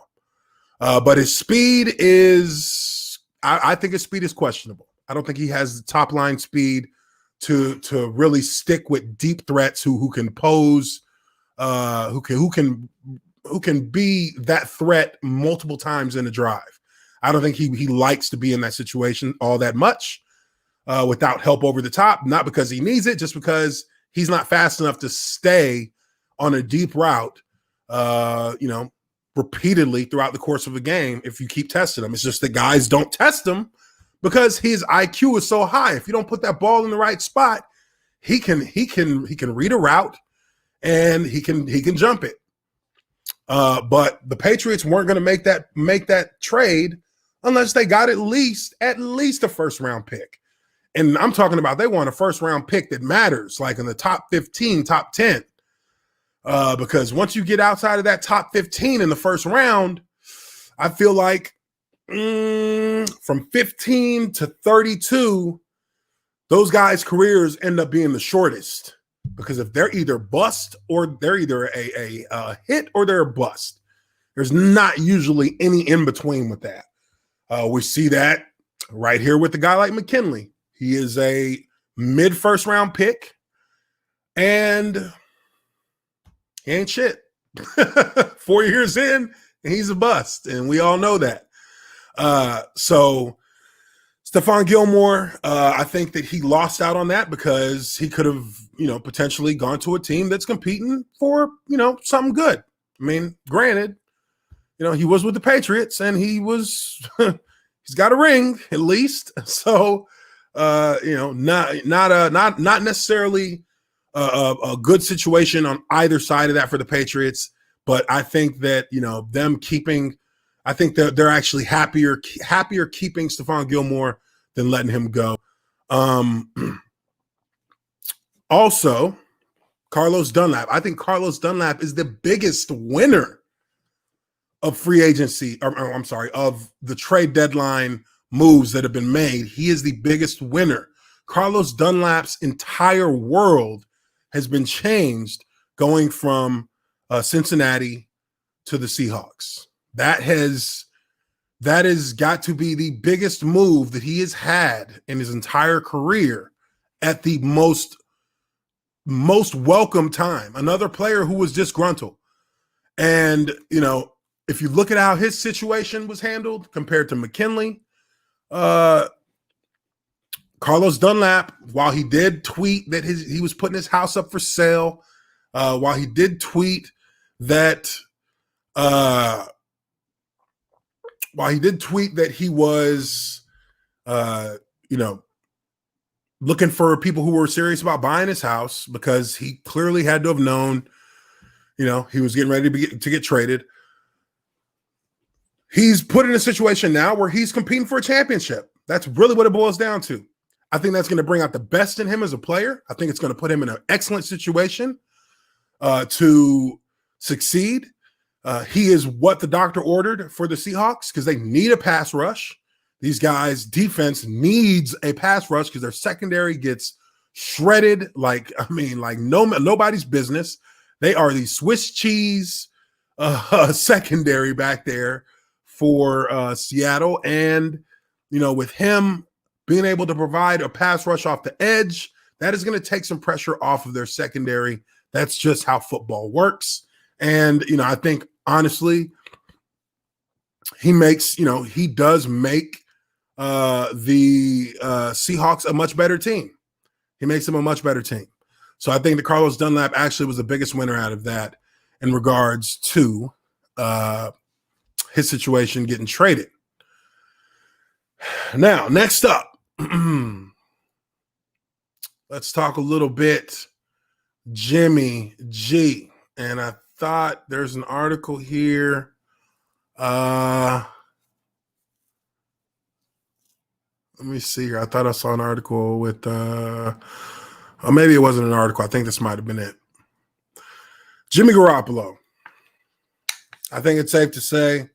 But his speed is, I think his speed is questionable. I don't think he has the top line speed to really stick with deep threats who can pose, who can be that threat multiple times in a drive. I don't think he likes to be in that situation all that much without help over the top, not because he needs it, just because he's not fast enough to stay on a deep route, repeatedly throughout the course of a game if you keep testing him. It's just that guys don't test him because his IQ is so high. If you don't put that ball in the right spot, he can read a route and he can jump it. But the Patriots weren't going to make that trade unless they got at least a first round pick. And I'm talking about they want a first round pick that matters, like in the top 15, top 10. Because once you get outside of that top 15 in the first round, I feel like from 15 to 32, those guys' careers end up being the shortest. Because if they're either bust or they're either a hit or they're a bust, there's not usually any in between with that. We see that right here with a guy like McKinley. He is a mid first round pick and he ain't shit. 4 years in and he's a bust. And we all know that. So Stephon Gilmore, I think that he lost out on that because he could have, potentially gone to a team that's competing for, something good. I mean, granted, he was with the Patriots and he's got a ring at least. So, not necessarily a good situation on either side of that for the Patriots. But I think that, I think that they're actually happier keeping Stephon Gilmore than letting him go. Also, Carlos Dunlap. I think Carlos Dunlap is the biggest winner of free agency, of the trade deadline moves that have been made. He is the biggest winner. Carlos Dunlap's entire world has been changed going from Cincinnati to the Seahawks. That has got to be the biggest move that he has had in his entire career at the most welcome time. Another player who was disgruntled. And, if you look at how his situation was handled compared to McKinley, Carlos Dunlap, while he did tweet that he was putting his house up for sale, while he did tweet that he was, looking for people who were serious about buying his house because he clearly had to have known, he was getting ready to get traded. He's put in a situation now where he's competing for a championship. That's really what it boils down to. I think that's going to bring out the best in him as a player. I think it's going to put him in an excellent situation to succeed. He is what the doctor ordered for the Seahawks because they need a pass rush. These guys' defense needs a pass rush because their secondary gets shredded like nobody's business. They are the Swiss cheese secondary back there for Seattle. And, with him being able to provide a pass rush off the edge, that is going to take some pressure off of their secondary. That's just how football works. And, I think, honestly, he does make the Seahawks a much better team. He makes them a much better team. So I think that Carlos Dunlap actually was the biggest winner out of that in regards to his situation getting traded. Now, next up, let's talk a little bit Jimmy G. And I thought there's an article here. Let me see here. I thought I saw an article with, or maybe it wasn't an article. I think this might have been it. Jimmy Garoppolo. I think it's safe to say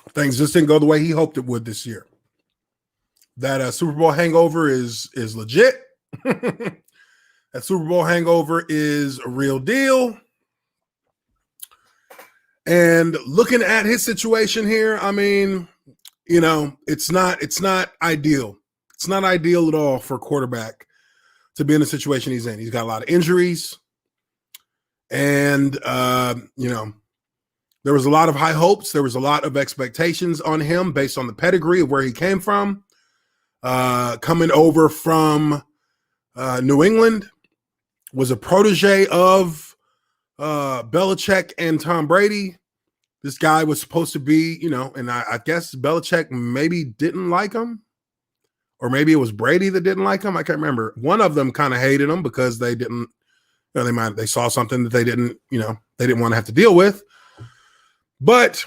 things just didn't go the way he hoped it would this year. That Super Bowl hangover is legit. That Super Bowl hangover is a real deal. And looking at his situation here, I mean, it's not ideal. It's not ideal at all for a quarterback to be in the situation he's in. He's got a lot of injuries, and there was a lot of high hopes. There was a lot of expectations on him based on the pedigree of where he came from. Coming over from New England, was a protege of Belichick and Tom Brady. This guy was supposed to be, and I guess Belichick maybe didn't like him, or maybe it was Brady that didn't like him. I can't remember. One of them kind of hated him because they didn't, they saw something that they didn't want to have to deal with. But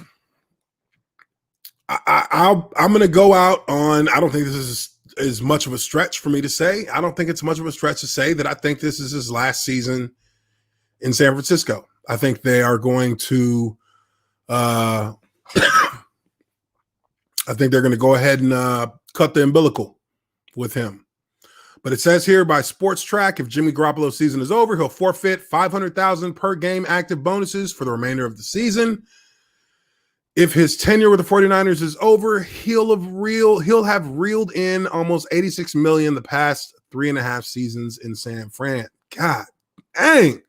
I'm going to go out on, I don't think this is much of a stretch for me to say. I don't think it's much of a stretch to say that I think this is his last season in San Francisco. I think they are going to, I think they're going to go ahead and cut the umbilical with him. But it says here by Sports Track, if Jimmy Garoppolo's season is over, he'll forfeit $500,000 per game active bonuses for the remainder of the season. If his tenure with the 49ers is over, he'll have reeled in almost $86 million the past 3.5 seasons in San Fran. God dang.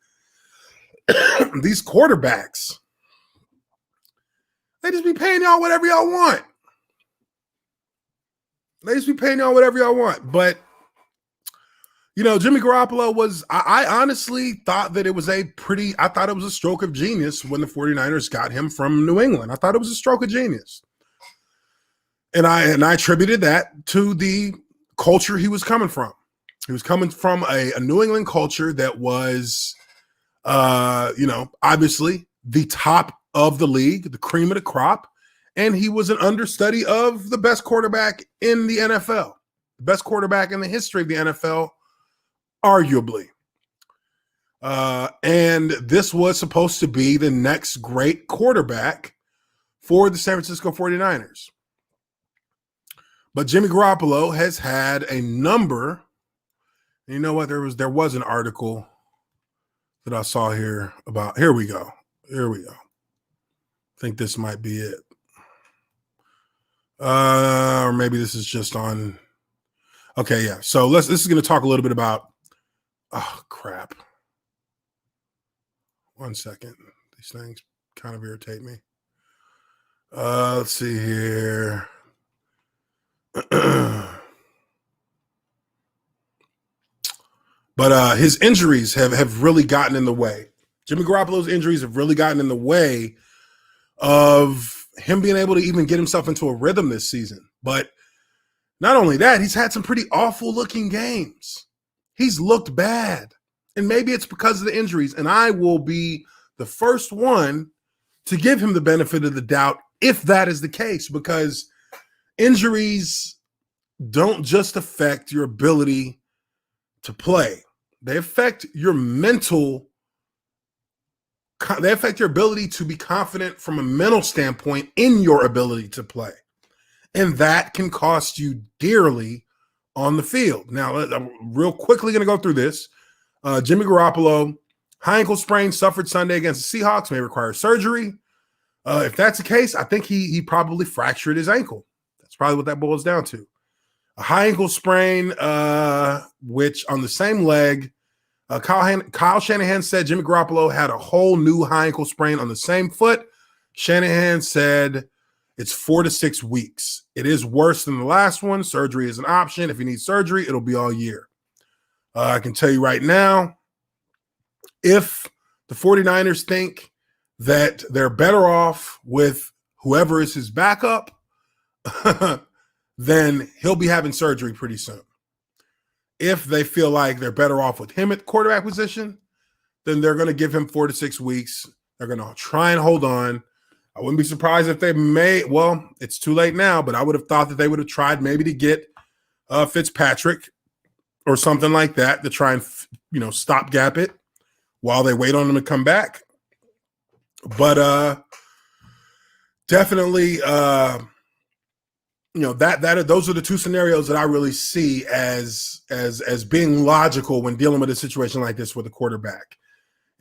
These quarterbacks, they just be paying y'all whatever y'all want. But, Jimmy Garoppolo was, I honestly thought that it was I thought it was a stroke of genius when the 49ers got him from New England. I thought it was a stroke of genius. And I attributed that to the culture he was coming from. He was coming from a New England culture that was, obviously the top of the league, the cream of the crop. And he was an understudy of the best quarterback in the NFL, the best quarterback in the history of the NFL, arguably. And this was supposed to be the next great quarterback for the San Francisco 49ers. But Jimmy Garoppolo has had a number. You know what? There was an article that I saw here about. Here we go. I think this might be it. Or maybe this is just on. Okay, yeah. So this is going to talk a little bit about. Oh, crap. One second. These things kind of irritate me. Let's see here. But his injuries have really gotten in the way. Jimmy Garoppolo's injuries have really gotten in the way of him being able to even get himself into a rhythm this season. But not only that, he's had some pretty awful looking games. He's looked bad. And maybe it's because of the injuries. And I will be the first one to give him the benefit of the doubt if that is the case, because injuries don't just affect your ability to play. They affect your they affect your ability to be confident from a mental standpoint in your ability to play. And that can cost you dearly on the field. Now, I'm real quickly going to go through this. Jimmy Garoppolo, high ankle sprain suffered Sunday against the Seahawks, may require surgery. If that's the case, I think he probably fractured his ankle. That's probably what that boils down to. A high ankle sprain, which on the same leg, Kyle Shanahan said Jimmy Garoppolo had a whole new high ankle sprain on the same foot. Shanahan said it's 4 to 6 weeks. It is worse than the last one. Surgery is an option. If he needs surgery, it'll be all year. I can tell you right now, if the 49ers think that they're better off with whoever is his backup, then he'll be having surgery pretty soon. If they feel like they're better off with him at the quarterback position, then they're going to give him 4 to 6 weeks. They're going to try and hold on. I wouldn't be surprised if they it's too late now, but I would have thought that they would have tried maybe to get Fitzpatrick or something like that to try and, stopgap it while they wait on him to come back. But definitely, those are the two scenarios that I really see as being logical when dealing with a situation like this with a quarterback.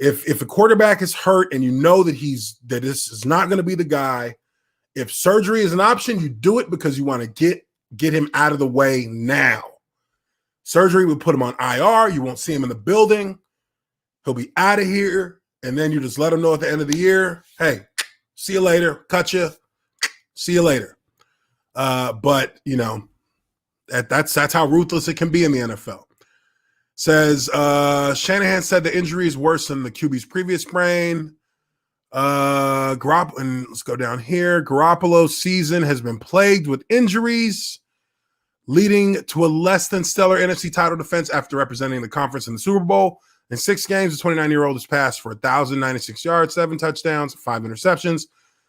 If a quarterback is hurt and you know that this is not going to be the guy, If surgery is an option, you do it because you want to get him out of the way now. Surgery would put him on IR. You won't see him in the building. He'll be out of here. And then you just let him know at the end of the year, hey, see you later. Cut you. See you later. But, you know, that's how ruthless it can be in the NFL. Says Shanahan said the injury is worse than the QB's previous sprain. And let's go down here. Garoppolo's season has been plagued with injuries, leading to a less than stellar NFC title defense after representing the conference in the Super Bowl. In 6 games, the 29-year-old has passed for 1,096 yards, 7 touchdowns, 5 interceptions,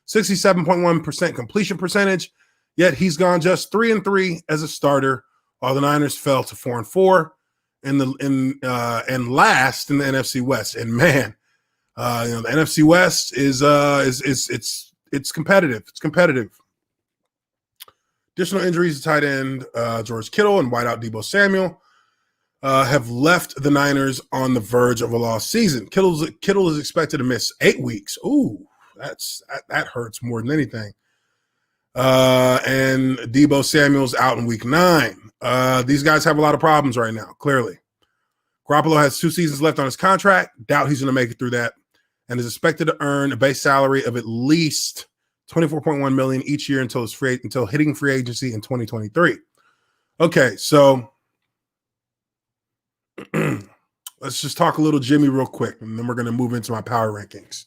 67.1% completion percentage. Yet he's gone just 3-3 as a starter, while the Niners fell to 4-4 and last in the NFC West. And man, the NFC West is competitive. It's competitive. Additional injuries to tight end George Kittle and wideout Deebo Samuel have left the Niners on the verge of a lost season. Kittle is expected to miss 8 weeks. Ooh, that hurts more than anything. And Deebo Samuel's out in week 9. These guys have a lot of problems right now, clearly. Garoppolo has 2 seasons left on his contract. Doubt he's going to make it through that, and is expected to earn a base salary of at least $24.1 million each year until hitting free agency in 2023. Okay, so let's just talk a little Jimmy real quick, and then we're going to move into my power rankings.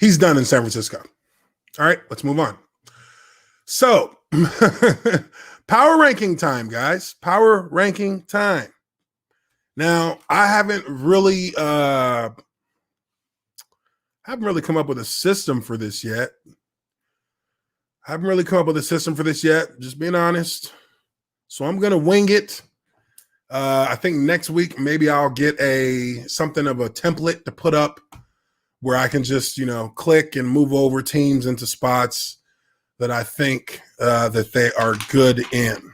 He's done in San Francisco. All right, let's move on. So, power ranking time, guys. Power ranking time. Now, I haven't really come up with a system for this yet. Just being honest. So I'm going to wing it. I think next week maybe I'll get something of a template to put up where I can just, click and move over teams into spots that I think that they are good in.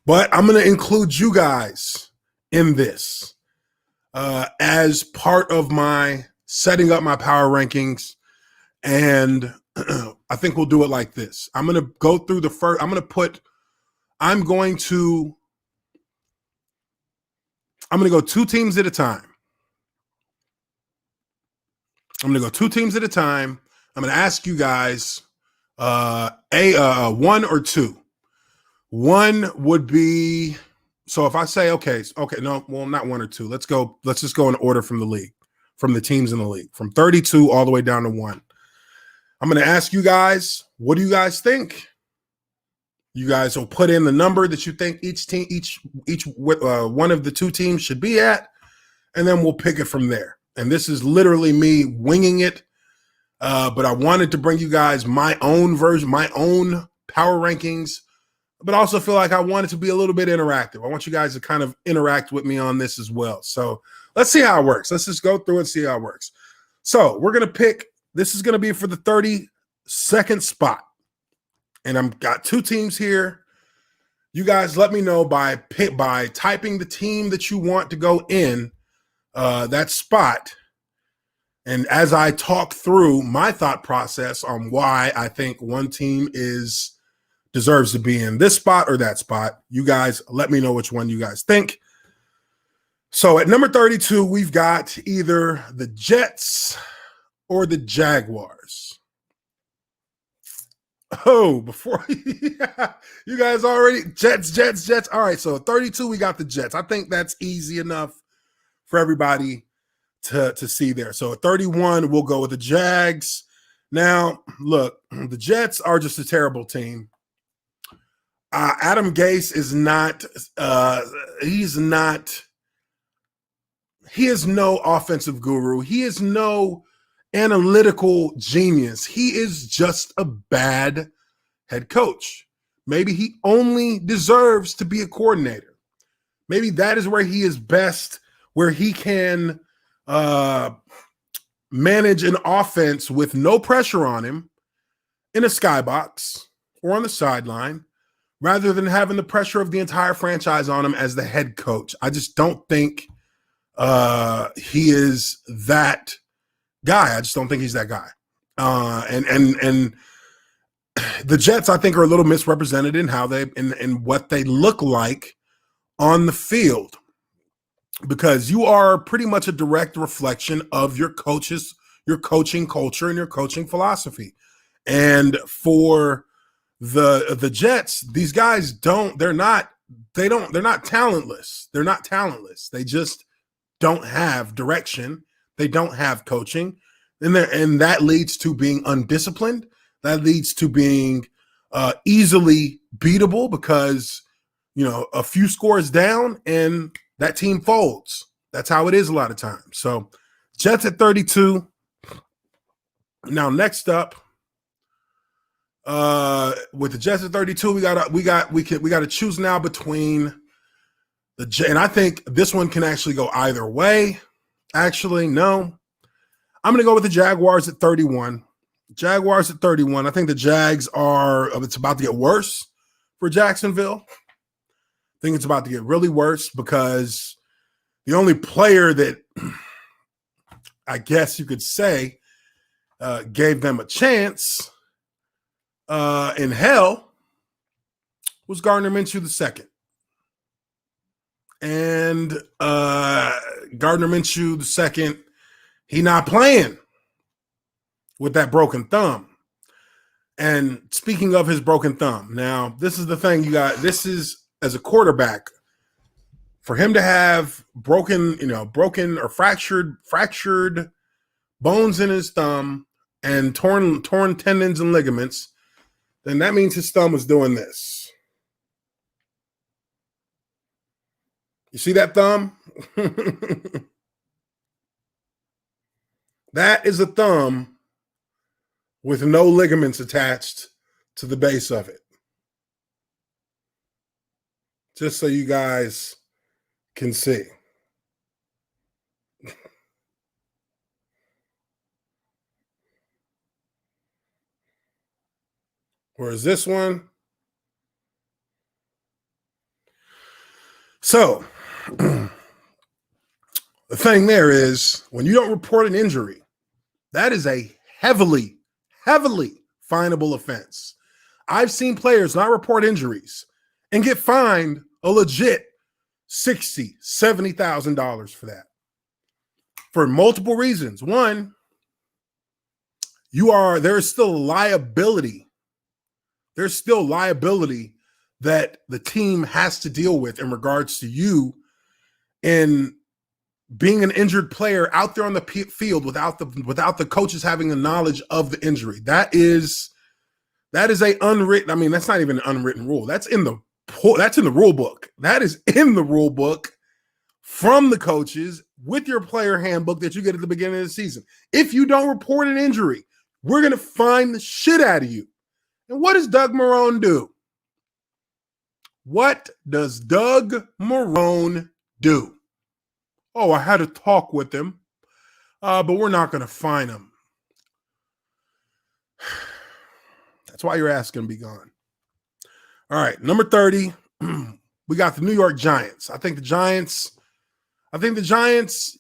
But I'm going to include you guys in this as part of my setting up my power rankings. And I think we'll do it like this. I'm going to go through the first. I'm going to go 2 teams at a time. I'm going to go 2 teams at a time. I'm going to ask you guys 1 or 2. 1 would be, so if I say, okay, no, well, not 1 or 2. Let's just go in order from the league, from the teams in the league, from 32 all the way down to 1. I'm going to ask you guys, what do you guys think? You guys will put in the number that you think each one of the 2 teams should be at, and then we'll pick it from there. And this is literally me winging it. But I wanted to bring you guys my own version, my own power rankings, but I also feel like I want it to be a little bit interactive. I want you guys to kind of interact with me on this as well. So let's see how it works. Let's just go through and see how it works. So we're going to pick, this is going to be for the 32nd spot. And I've got 2 teams here. You guys let me know by typing the team that you want to go in that spot. And as I talk through my thought process on why I think one team deserves to be in this spot or that spot, you guys let me know which one you guys think. So at number 32, we've got either the Jets or the Jaguars. Oh, before you guys already Jets. All right, so 32, we got the Jets. I think that's easy enough for everybody to see there. So at 31, we'll go with the Jags. Now, look, the Jets are just a terrible team. Adam Gase is not he is no offensive guru. He is no analytical genius. He is just a bad head coach. Maybe he only deserves to be a coordinator. Maybe that is where he is best, where he can manage an offense with no pressure on him in a skybox or on the sideline rather than having the pressure of the entire franchise on him as the head coach. I just don't think he is that guy. I just don't think he's that guy. And the Jets, I think, are a little misrepresented in how they in what they look like on the field, because you are pretty much a direct reflection of your coaches, your coaching culture, and your coaching philosophy. And for the Jets, these guys they're not talentless. They're not talentless. They just don't have direction. They don't have coaching. And that leads to being undisciplined. That leads to being easily beatable because, a few scores down and that team folds. That's how it is a lot of times. So Jets at 32. Now, next up, with the Jets at 32, we got to choose now between the Jets, and I think this one can actually go either way. Actually, no. I'm going to go with the Jaguars at 31. Jaguars at 31. I think the Jags it's about to get worse for Jacksonville. I think it's about to get really worse because the only player that I guess you could say gave them a chance in hell was Gardner Minshew II. And Gardner Minshew II, he not playing with that broken thumb. And speaking of his broken thumb, now this is the thing you got. This is, as a quarterback, for him to have broken or fractured bones in his thumb and torn tendons and ligaments, then that means his thumb was doing this. You see that thumb? That is a thumb with no ligaments attached to the base of it. Just so you guys can see. Whereas this one? So, the thing there is, when you don't report an injury, that is a heavily finable offense. I've seen players not report injuries and get fined a legit $60,000, $70,000 for that. For multiple reasons. One, there is still liability. There's still liability that the team has to deal with in regards to you in being an injured player out there on the field without the coaches having the knowledge of the injury. That is a unwritten. I mean, that's not even an unwritten rule. That's in the rule book. That is in the rule book from the coaches with your player handbook that you get at the beginning of the season. If you don't report an injury, we're going to fine the shit out of you. And what does Doug Marrone do? What does Doug Marrone do? Oh, I had a talk with him, but we're not going to fine him. That's why your ass going to be gone. All right, number 30, we got the New York Giants. I think the Giants,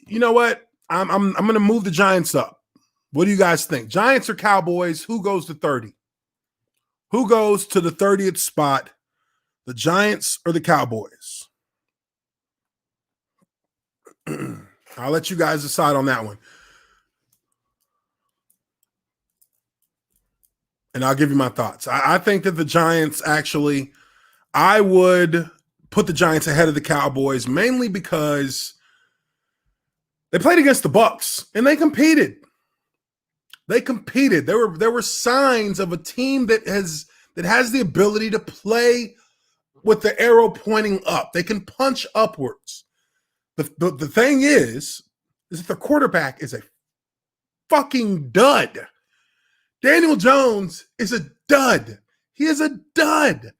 you know what? I'm going to move the Giants up. What do you guys think? Giants or Cowboys? Who goes to 30? Who goes to the 30th spot? The Giants or the Cowboys? I'll let you guys decide on that one. And I'll give you my thoughts. I think that the Giants actually, I would put the Giants ahead of the Cowboys, mainly because they played against the Bucs and they competed. There were signs of a team that has the ability to play with the arrow pointing up. They can punch upwards. The thing is that the quarterback is a fucking dud. Daniel Jones is a dud. He is a dud.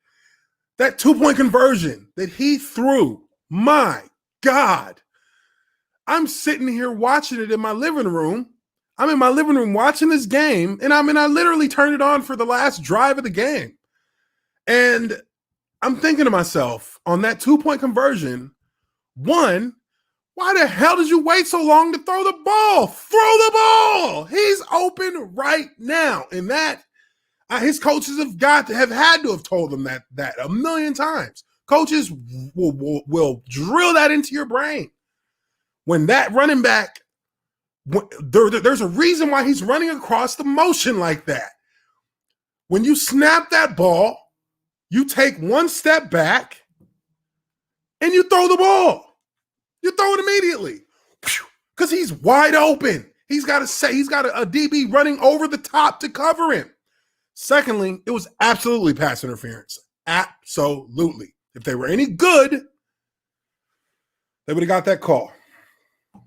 That 2-point conversion that he threw, my God. I'm sitting here watching it in my living room. I'm in my living room watching this game, and I literally turned it on for the last drive of the game. And I'm thinking to myself on that 2-point conversion, one, why the hell did you wait so long to throw the ball? Throw the ball. He's open right now. And that his coaches have had to have told him that a million times. Coaches will drill that into your brain. When that running back, there's a reason why he's running across the motion like that. When you snap that ball, you take one step back and you throw the ball. You throw it immediately because he's wide open. He's got a DB running over the top to cover him. Secondly, it was absolutely pass interference. Absolutely. If they were any good, they would have got that call.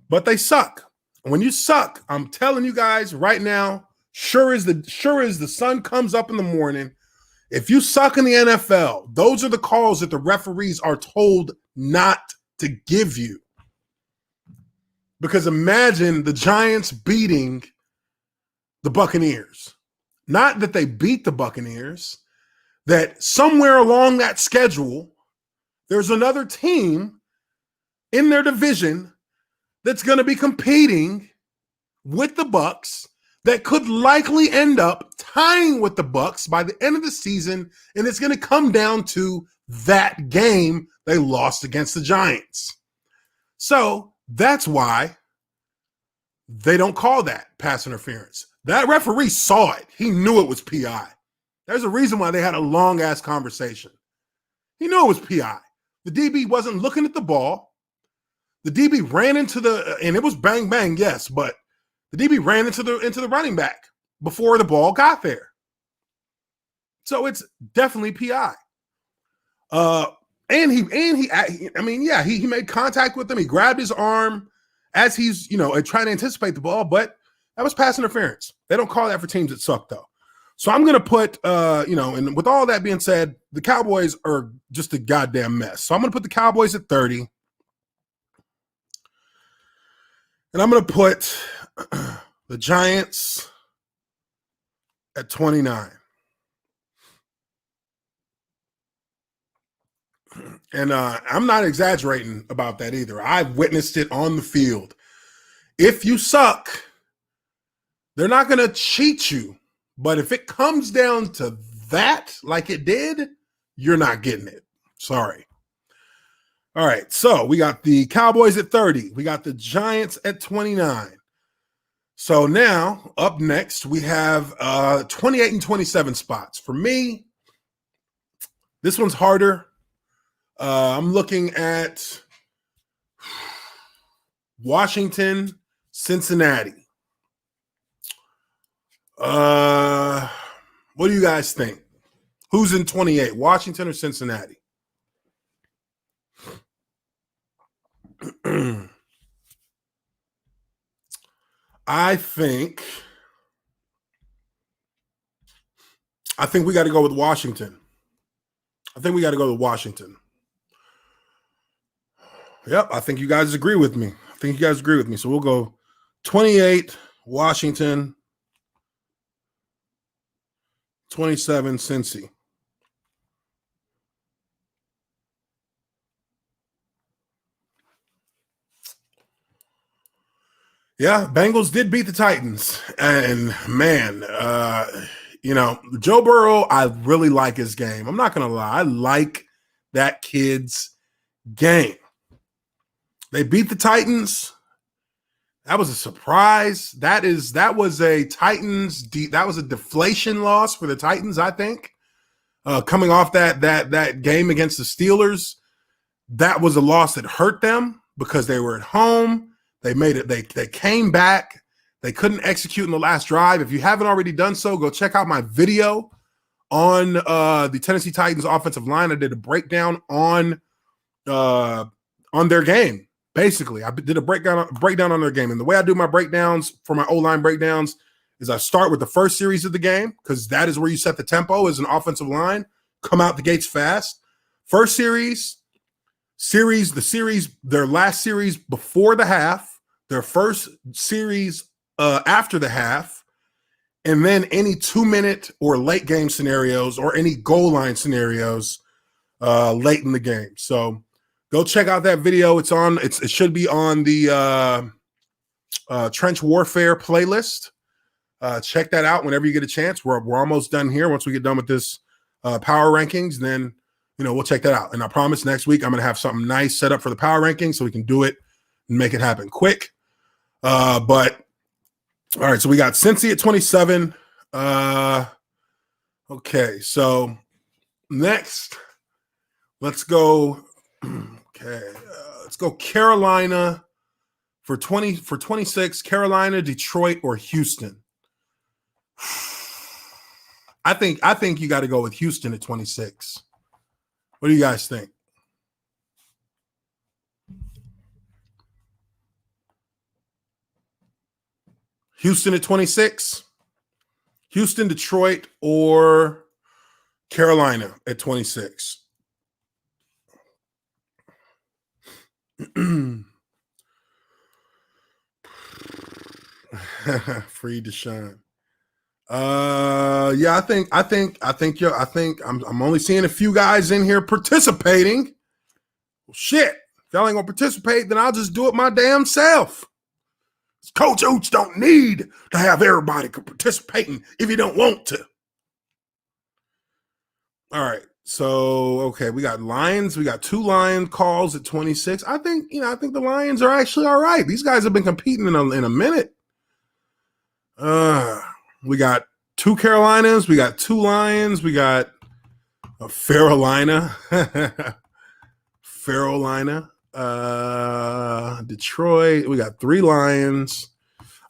But they suck. When you suck, I'm telling you guys right now, sure as the sun comes up in the morning, if you suck in the NFL, those are the calls that the referees are told not to give you. Because imagine the Giants beating the Buccaneers. Not that they beat the Buccaneers, that somewhere along that schedule, there's another team in their division that's going to be competing with the Bucs that could likely end up tying with the Bucs by the end of the season, and it's going to come down to that game they lost against the Giants. So that's why they don't call that pass interference. That referee saw it. He knew it was PI. There's a reason why they had a long-ass conversation. He knew it was PI. The DB wasn't looking at the ball. The DB ran into and it was bang, bang, yes, but the DB ran into the running back before the ball got there. So it's definitely PI. He made contact with him. He grabbed his arm as he's, trying to anticipate the ball, but that was pass interference. They don't call that for teams that suck, though. So I'm going to put, and with all that being said, the Cowboys are just a goddamn mess. So I'm going to put the Cowboys at 30. And I'm going to put the Giants at 29. And I'm not exaggerating about that either. I've witnessed it on the field. If you suck, they're not going to cheat you. But if it comes down to that, like it did, you're not getting it. Sorry. All right. So we got the Cowboys at 30. We got the Giants at 29. So now up next, we have 28 and 27 spots. For me, this one's harder. I'm looking at Washington, Cincinnati. What do you guys think? Who's in 28, Washington or Cincinnati? I think we got to go with Washington. Yep, I think you guys agree with me. So we'll go 28, Washington, 27, Cincy. Yeah, Bengals did beat the Titans. And, man, Joe Burrow, I really like his game. I'm not going to lie. I like that kid's game. They beat the Titans. That was a surprise. That was a deflation loss for the Titans, I think. Coming off that game against the Steelers, that was a loss that hurt them because they were at home. They made it. They came back. They couldn't execute in the last drive. If you haven't already done so, go check out my video on the Tennessee Titans offensive line. I did a breakdown on their game. Basically, I did a breakdown on their game. And the way I do my breakdowns for my O-line breakdowns is I start with the first series of the game because that is where you set the tempo as an offensive line. Come out the gates fast. First series, their last series before the half, their first series after the half, and then any 2-minute or late game scenarios or any goal line scenarios late in the game. So go check out that video. It should be on the Trench Warfare playlist. Check that out whenever you get a chance. We're almost done here. Once we get done with this power rankings, then we'll check that out. And I promise next week I'm going to have something nice set up for the power rankings so we can do it and make it happen quick. But all right, so we got Cincy at 27. Okay, so next, let's go. Okay, let's go Carolina for 26. Carolina, Detroit, or Houston. I think you got to go with Houston at 26. What do you guys think? Houston at 26? Houston, Detroit, or Carolina at 26? Free Deshaun. Yeah, I'm only seeing a few guys in here participating. Well, shit. If y'all ain't gonna participate, then I'll just do it my damn self. Coach Uche don't need to have everybody participating if you don't want to. All right. So, okay, we got Lions. We got 2 Lion calls at 26. I think the Lions are actually all right. These guys have been competing in a minute. We got 2 Carolinas. We got 2 Lions. We got a Carolina. Carolina. Detroit. We got 3 Lions.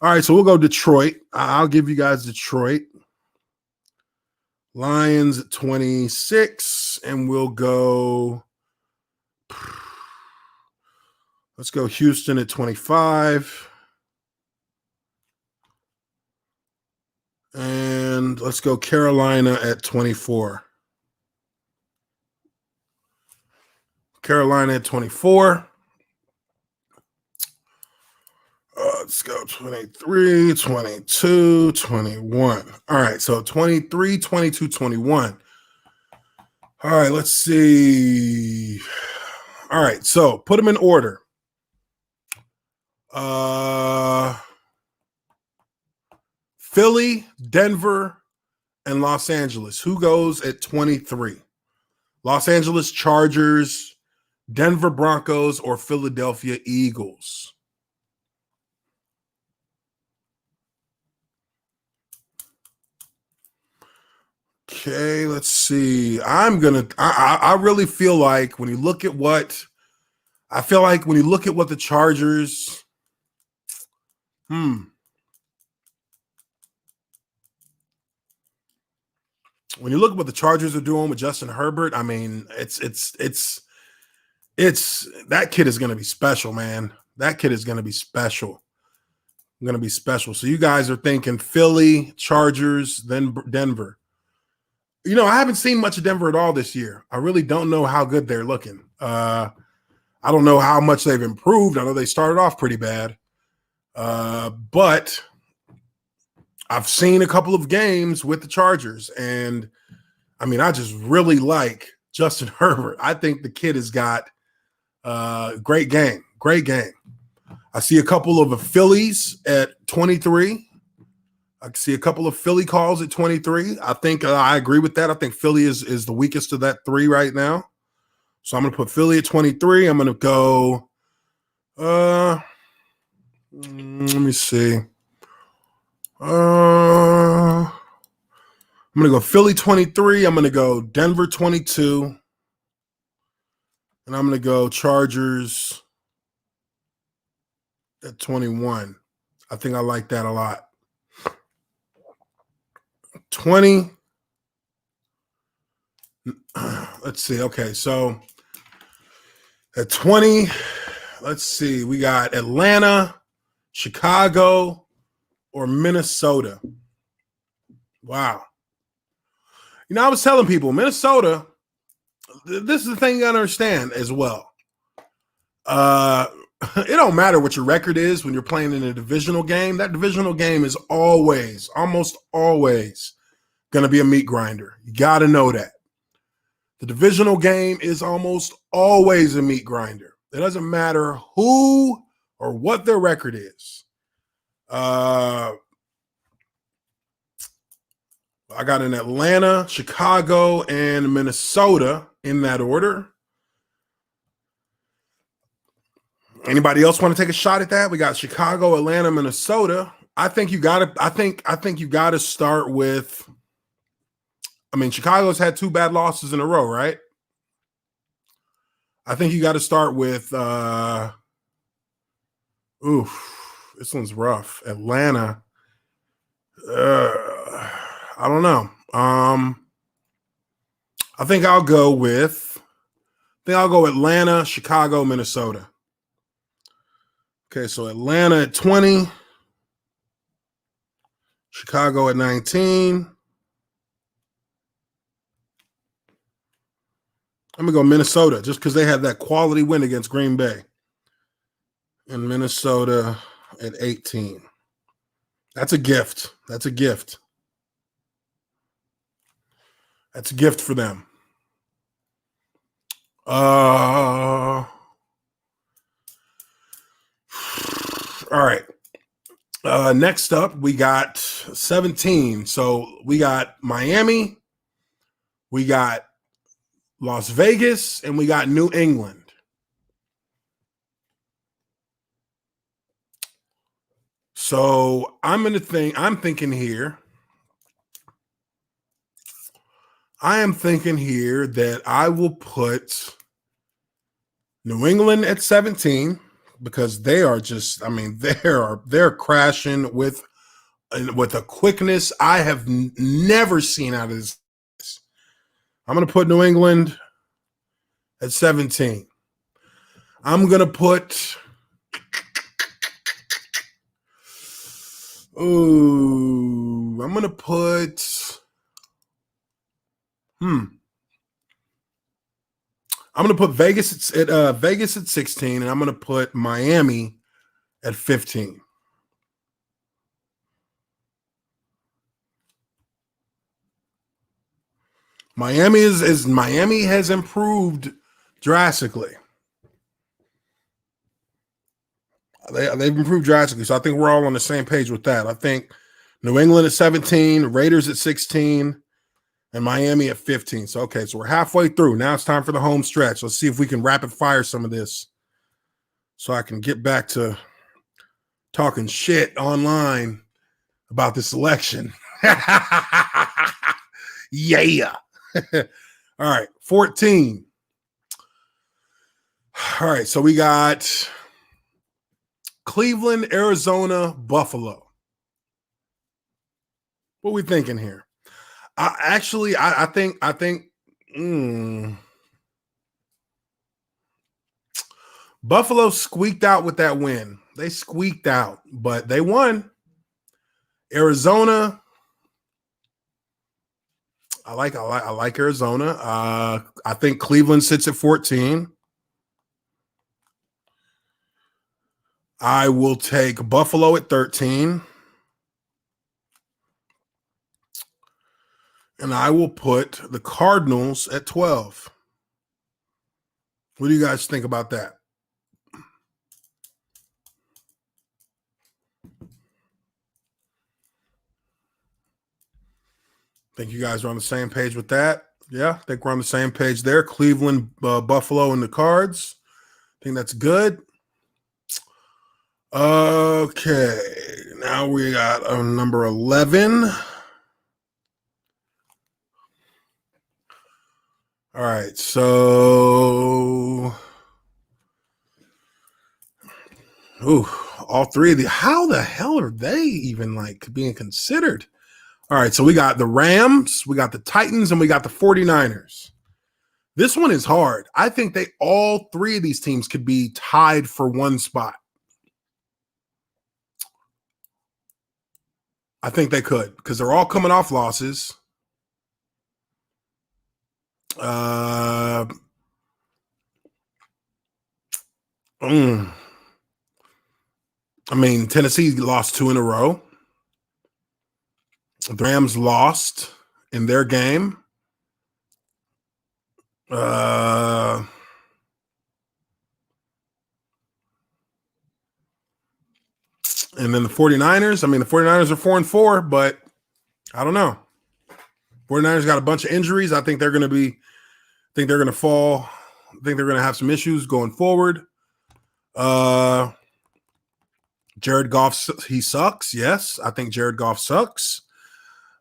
All right, so we'll go Detroit. I'll give you guys Detroit. Lions at 26, and we'll go. Let's go Houston at 25. And let's go Carolina at 24. Carolina at 24. Let's go 23, 22, 21. All right, so 23, 22, 21. All right, let's see. All right, so put them in order. Philly, Denver, and Los Angeles. Who goes at 23? Los Angeles Chargers, Denver Broncos, or Philadelphia Eagles? Okay, let's see. I really feel like when you look at what the Chargers, when you look at what the Chargers are doing with Justin Herbert, I mean, it's that kid is going to be special, man. That kid is going to be special. So you guys are thinking Philly, Chargers, then Denver. I haven't seen much of Denver at all this year. I really don't know how good they're looking. I don't know how much they've improved. I know they started off pretty bad. But I've seen a couple of games with the Chargers, and I mean, I just really like Justin Herbert. I think the kid has got great game. I see a couple of the Phillies at 23. I see a couple of Philly calls at 23. I think I agree with that. I think Philly is the weakest of that 3 right now. So I'm going to put Philly at 23. I'm going to go let me see. I'm going to go Philly 23. I'm going to go Denver 22. And I'm going to go Chargers at 21. I think I like that a lot. 20. Let's see. Okay, so at 20, let's see. We got Atlanta, Chicago, or Minnesota. Wow. I was telling people, Minnesota, this is the thing you got to understand as well. It don't matter what your record is when you're playing in a divisional game. That divisional game is almost always going to be a meat grinder. You got to know that. The divisional game is almost always a meat grinder. It doesn't matter who or what their record is. I got in Atlanta, Chicago, and Minnesota in that order. Anybody else want to take a shot at that? We got Chicago, Atlanta, Minnesota. I think you got to. I think you got to start with. I mean, Chicago's had 2 bad losses in a row, right? I think you got to start with. This one's rough. Atlanta. I don't know. I think I'll go with. Atlanta, Chicago, Minnesota. Okay, so Atlanta at 20, Chicago at 19. I'm going to go Minnesota just because they had that quality win against Green Bay. And Minnesota at 18. That's a gift. That's a gift. That's a gift for them. All right. Next up, we got 17. So we got Miami, we got Las Vegas, and we got New England. So I'm thinking here that I will put New England at 17 because they are just, I mean, they're crashing with a quickness I have never seen out of this. I'm going to put New England at 17. I'm going to put Vegas at 16, and I'm going to put Miami at 15. Miami has improved drastically. They've improved drastically, so I think we're all on the same page with that. I think New England at 17, Raiders at 16, and Miami at 15. So, okay, so we're halfway through. Now it's time for the home stretch. Let's see if we can rapid fire some of this so I can get back to talking shit online about this election. Yeah. All right, 14. All right, so we got Cleveland, Arizona, Buffalo. What are we thinking here? I think Buffalo squeaked out with that win. They squeaked out, but they won. Arizona, I like Arizona. I think Cleveland sits at 14. I will take Buffalo at 13. And I will put the Cardinals at 12. What do you guys think about that? Think you guys are on the same page with that? Yeah, I think we're on the same page there. Cleveland, Buffalo, and the Cards. I think that's good. Okay, now we got number 11. All right, so all three of the, how the hell are they even like being considered? All right, so we got the Rams, we got the Titans, and we got the 49ers. This one is hard. I think all three of these teams could be tied for one spot. I think they could because they're all coming off losses. I mean, Tennessee lost 2 in a row. The Rams lost in their game. Uh, and then the 49ers. I mean, the 49ers are 4-4, but I don't know. 49ers got a bunch of injuries. I think they're going to fall. I think they're going to have some issues going forward. Jared Goff, he sucks. Yes, I think Jared Goff sucks.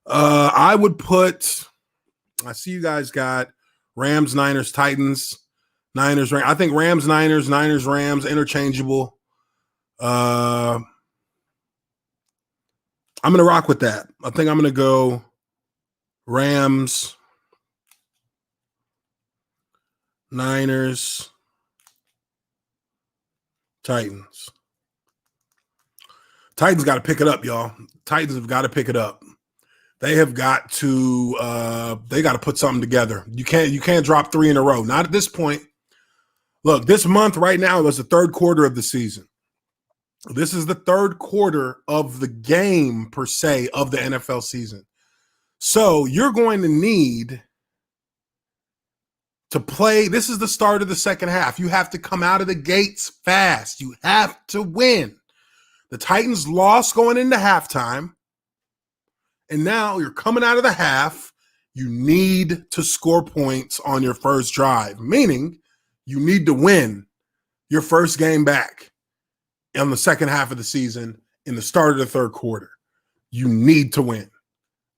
I would put, I see you guys got Rams, Niners, Titans, Niners, I think Rams, Niners, Niners, Rams, interchangeable. I'm going to rock with that. I think I'm going to go Rams, Niners, Titans. Titans got to pick it up, y'all. Titans have got to pick it up. They have got to they got to put something together. You can't drop 3 in a row. Not at this point. Look, this month right now was the third quarter of the season. This is the third quarter of the game per se of the NFL season. So you're going to need to play. This is the start of the second half. You have to come out of the gates fast. You have to win. The Titans lost going into halftime. And now you're coming out of the half. You need to score points on your first drive, meaning you need to win your first game back in the second half of the season in the start of the third quarter. You need to win.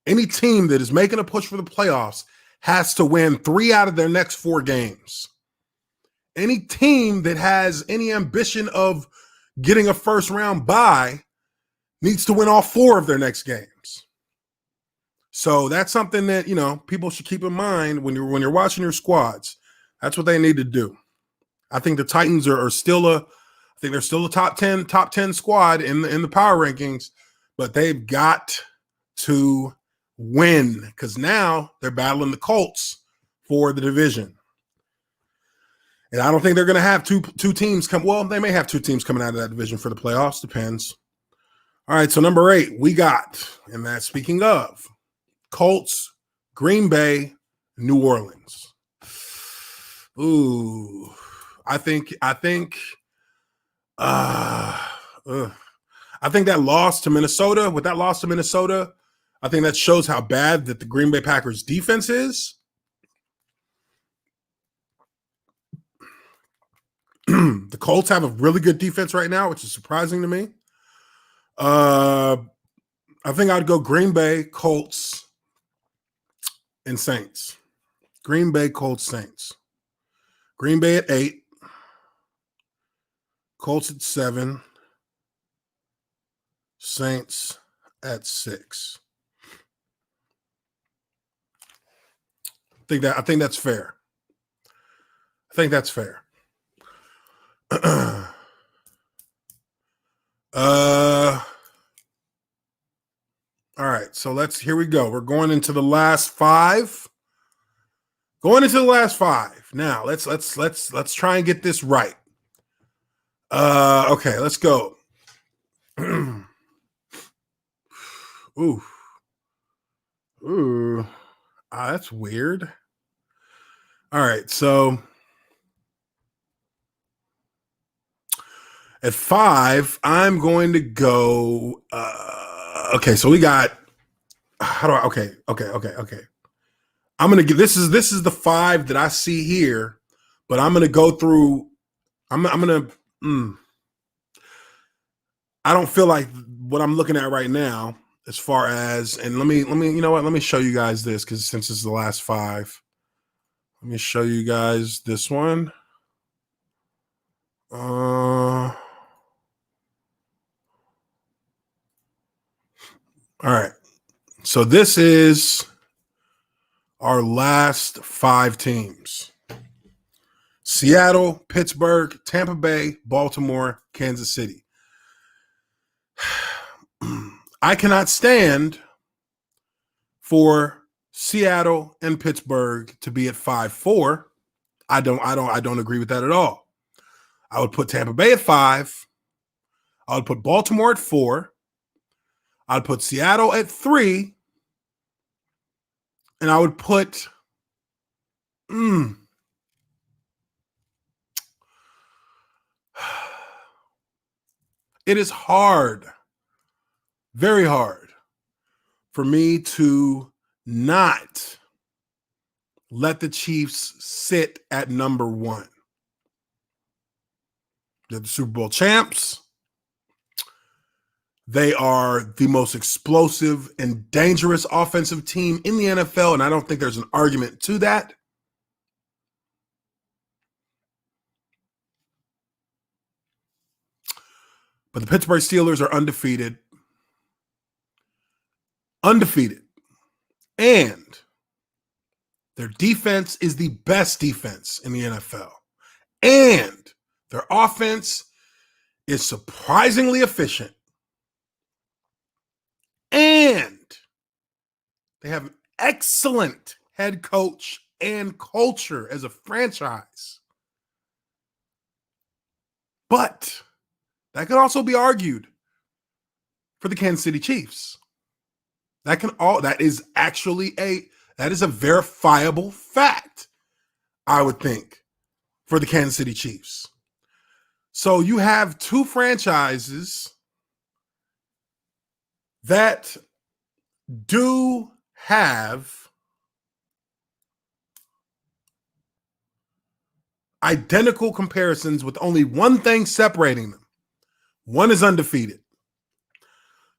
Any team that is making a push for the playoffs has to win 3 out of their next 4 games. Any team that has any ambition of getting a first round bye needs to win all 4 of their next games. So that's something that, people should keep in mind when you're watching your squads. That's what they need to do. I think the Titans are still they're still a top 10 squad in the power rankings, but they've got to win because now they're battling the Colts for the division. And I don't think they're going to have two teams come. Well, they may have 2 teams coming out of that division for the playoffs. Depends. All right, so number 8 we got, and that's speaking of Colts, Green Bay, New Orleans. Ooh, I think that loss to Minnesota, with that loss to Minnesota, I think that shows how bad that the Green Bay Packers defense is. The Colts have a really good defense right now, which is surprising to me. I think I'd go Green Bay, Colts, and Saints. Green Bay, Colts, Saints. Green Bay at 8. Colts at 7. Saints at 6. I think that's fair. All right, so here we go. We're going into the last 5. Now, let's try and get this right. Okay, let's go. Ooh. That's weird. All right, so at 5, I'm going to go. Okay, so we got. Okay. I'm gonna give this is the 5 that I see here, but I'm gonna go through. I'm gonna. I don't feel like what I'm looking at right now, as far as, and let me you know what? Let me show you guys this, because since it's the last 5, let me show you guys this one. All right. So this is our last 5 teams: Seattle, Pittsburgh, Tampa Bay, Baltimore, Kansas City. I cannot stand for Seattle and Pittsburgh to be at 5-4. I don't agree with that at all. I would put Tampa Bay at 5. I would put Baltimore at 4. I'd put Seattle at 3. And I would put It is hard, very hard, for me to not let the Chiefs sit at number one. They're the Super Bowl champs. They are the most explosive and dangerous offensive team in the NFL, and I don't think there's an argument to that. But the Pittsburgh Steelers are undefeated. Undefeated. And their defense is the best defense in the NFL. And their offense is surprisingly efficient. And they have an excellent head coach and culture as a franchise. But that could also be argued for the Kansas City Chiefs. That is a verifiable fact, I would think, for the Kansas City Chiefs. So you have two franchises that do have identical comparisons with only one thing separating them. One is undefeated.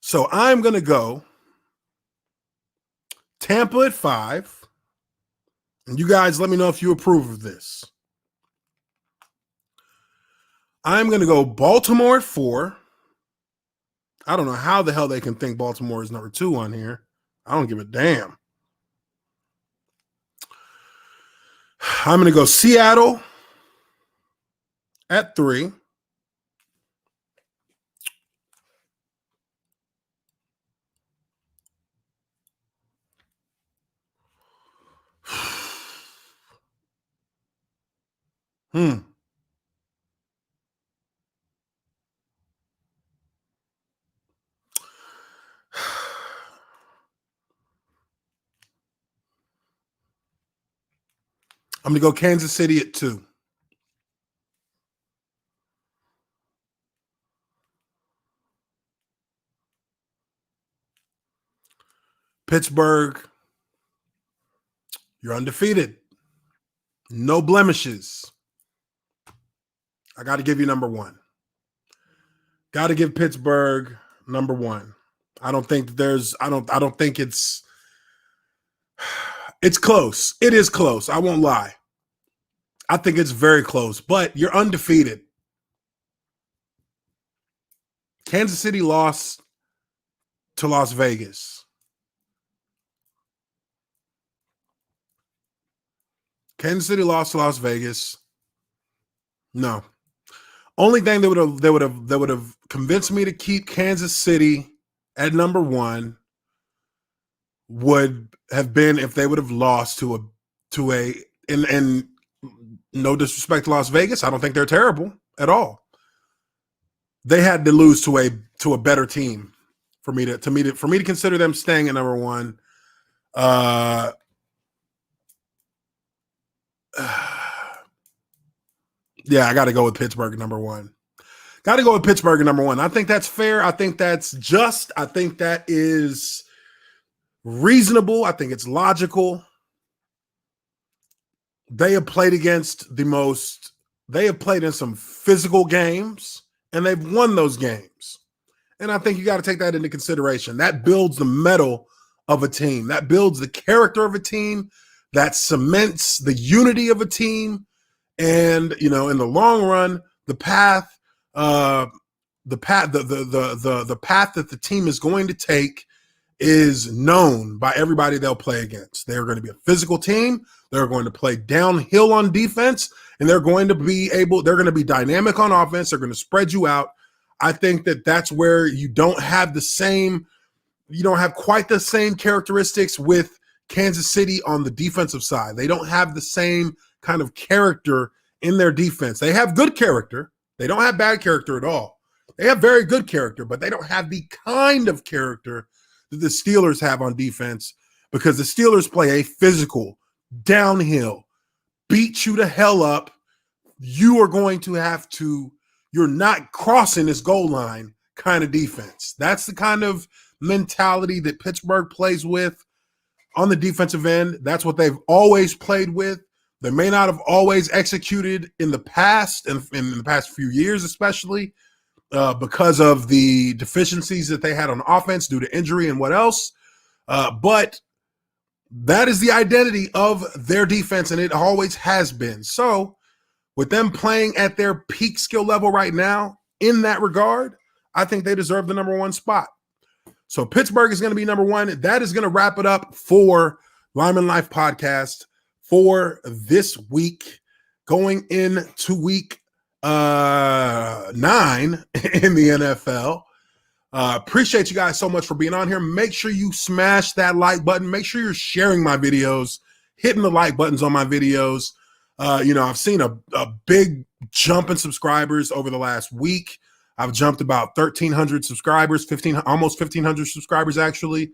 So I'm going to go Tampa at 5. And you guys let me know if you approve of this. I'm going to go Baltimore at 4. I don't know how the hell they can think Baltimore is number 2 on here. I don't give a damn. I'm going to go Seattle at 3. I'm going to go Kansas City at 2. Pittsburgh, you're undefeated. No blemishes. I got to give you number 1. Got to give Pittsburgh number 1. I don't think it's close. It is close. I won't lie. I think it's very close, but you're undefeated. Kansas City lost to Las Vegas. Kansas City lost to Las Vegas. No. Only thing that would have convinced me to keep Kansas City at number 1 would have been if they would have lost to a and no disrespect to Las Vegas, I don't think they're terrible at all. They had to lose to a better team for me to consider them staying at number 1. Yeah, I got to go with Pittsburgh at number 1. Got to go with Pittsburgh at number 1. I think that's fair. I think that's just. I think that is reasonable. I think it's logical. They have played in some physical games, and they've won those games. And I think you got to take that into consideration. That builds the mettle of a team. That builds the character of a team. That cements the unity of a team. And, in the long run, the path that the team is going to take is known by everybody they'll play against. They're going to be a physical team. They're going to play downhill on defense, and they're going to be dynamic on offense. They're going to spread you out. I think that's where you don't have quite the same characteristics with Kansas City on the defensive side. They don't have the same kind of character in their defense. They have good character. They don't have bad character at all. They have very good character, but they don't have the kind of character that the Steelers have on defense, because the Steelers play a physical, downhill, beat you to hell up. You're not crossing this goal line kind of defense. That's the kind of mentality that Pittsburgh plays with on the defensive end. That's what they've always played with. They may not have always executed in the past, and in the past few years especially, because of the deficiencies that they had on offense due to injury and what else. But that is the identity of their defense, and it always has been. So with them playing at their peak skill level right now, in that regard, I think they deserve the number one spot. So Pittsburgh is going to be number one. That is going to wrap it up for Lineman Life Podcast for this week, going into week 9 in the NFL. Appreciate you guys so much for being on here. Make sure you smash that like button. Make sure you're sharing my videos, hitting the like buttons on my videos. I've seen a big jump in subscribers over the last week. I've jumped about 1,300 subscribers, almost 1,500 subscribers actually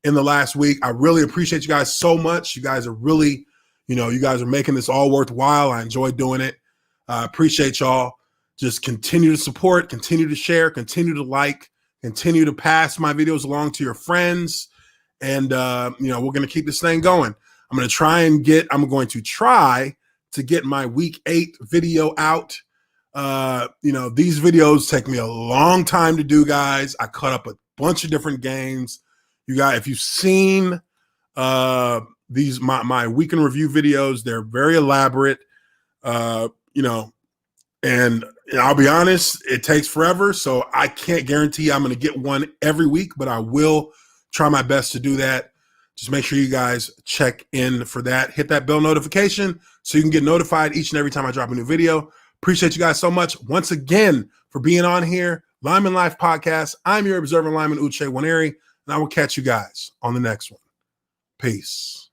in the last week. I really appreciate you guys so much. You guys are really, you guys are making this all worthwhile. I enjoy doing it. I appreciate y'all. Just continue to support, continue to share, continue to like, continue to pass my videos along to your friends. And, we're going to keep this thing going. I'm going to try to get my week 8 video out. These videos take me a long time to do, guys. I cut up a bunch of different games. You guys, if you've seen these my week in review videos, they're very elaborate. And I'll be honest, it takes forever, so I can't guarantee I'm going to get one every week, but I will try my best to do that. Just make sure you guys check in for that. Hit that bell notification so you can get notified each and every time I drop a new video. Appreciate you guys so much once again for being on here. Lineman Life Podcast. I'm your observant lineman, Uche Nwaneri, and I will catch you guys on the next one. Peace.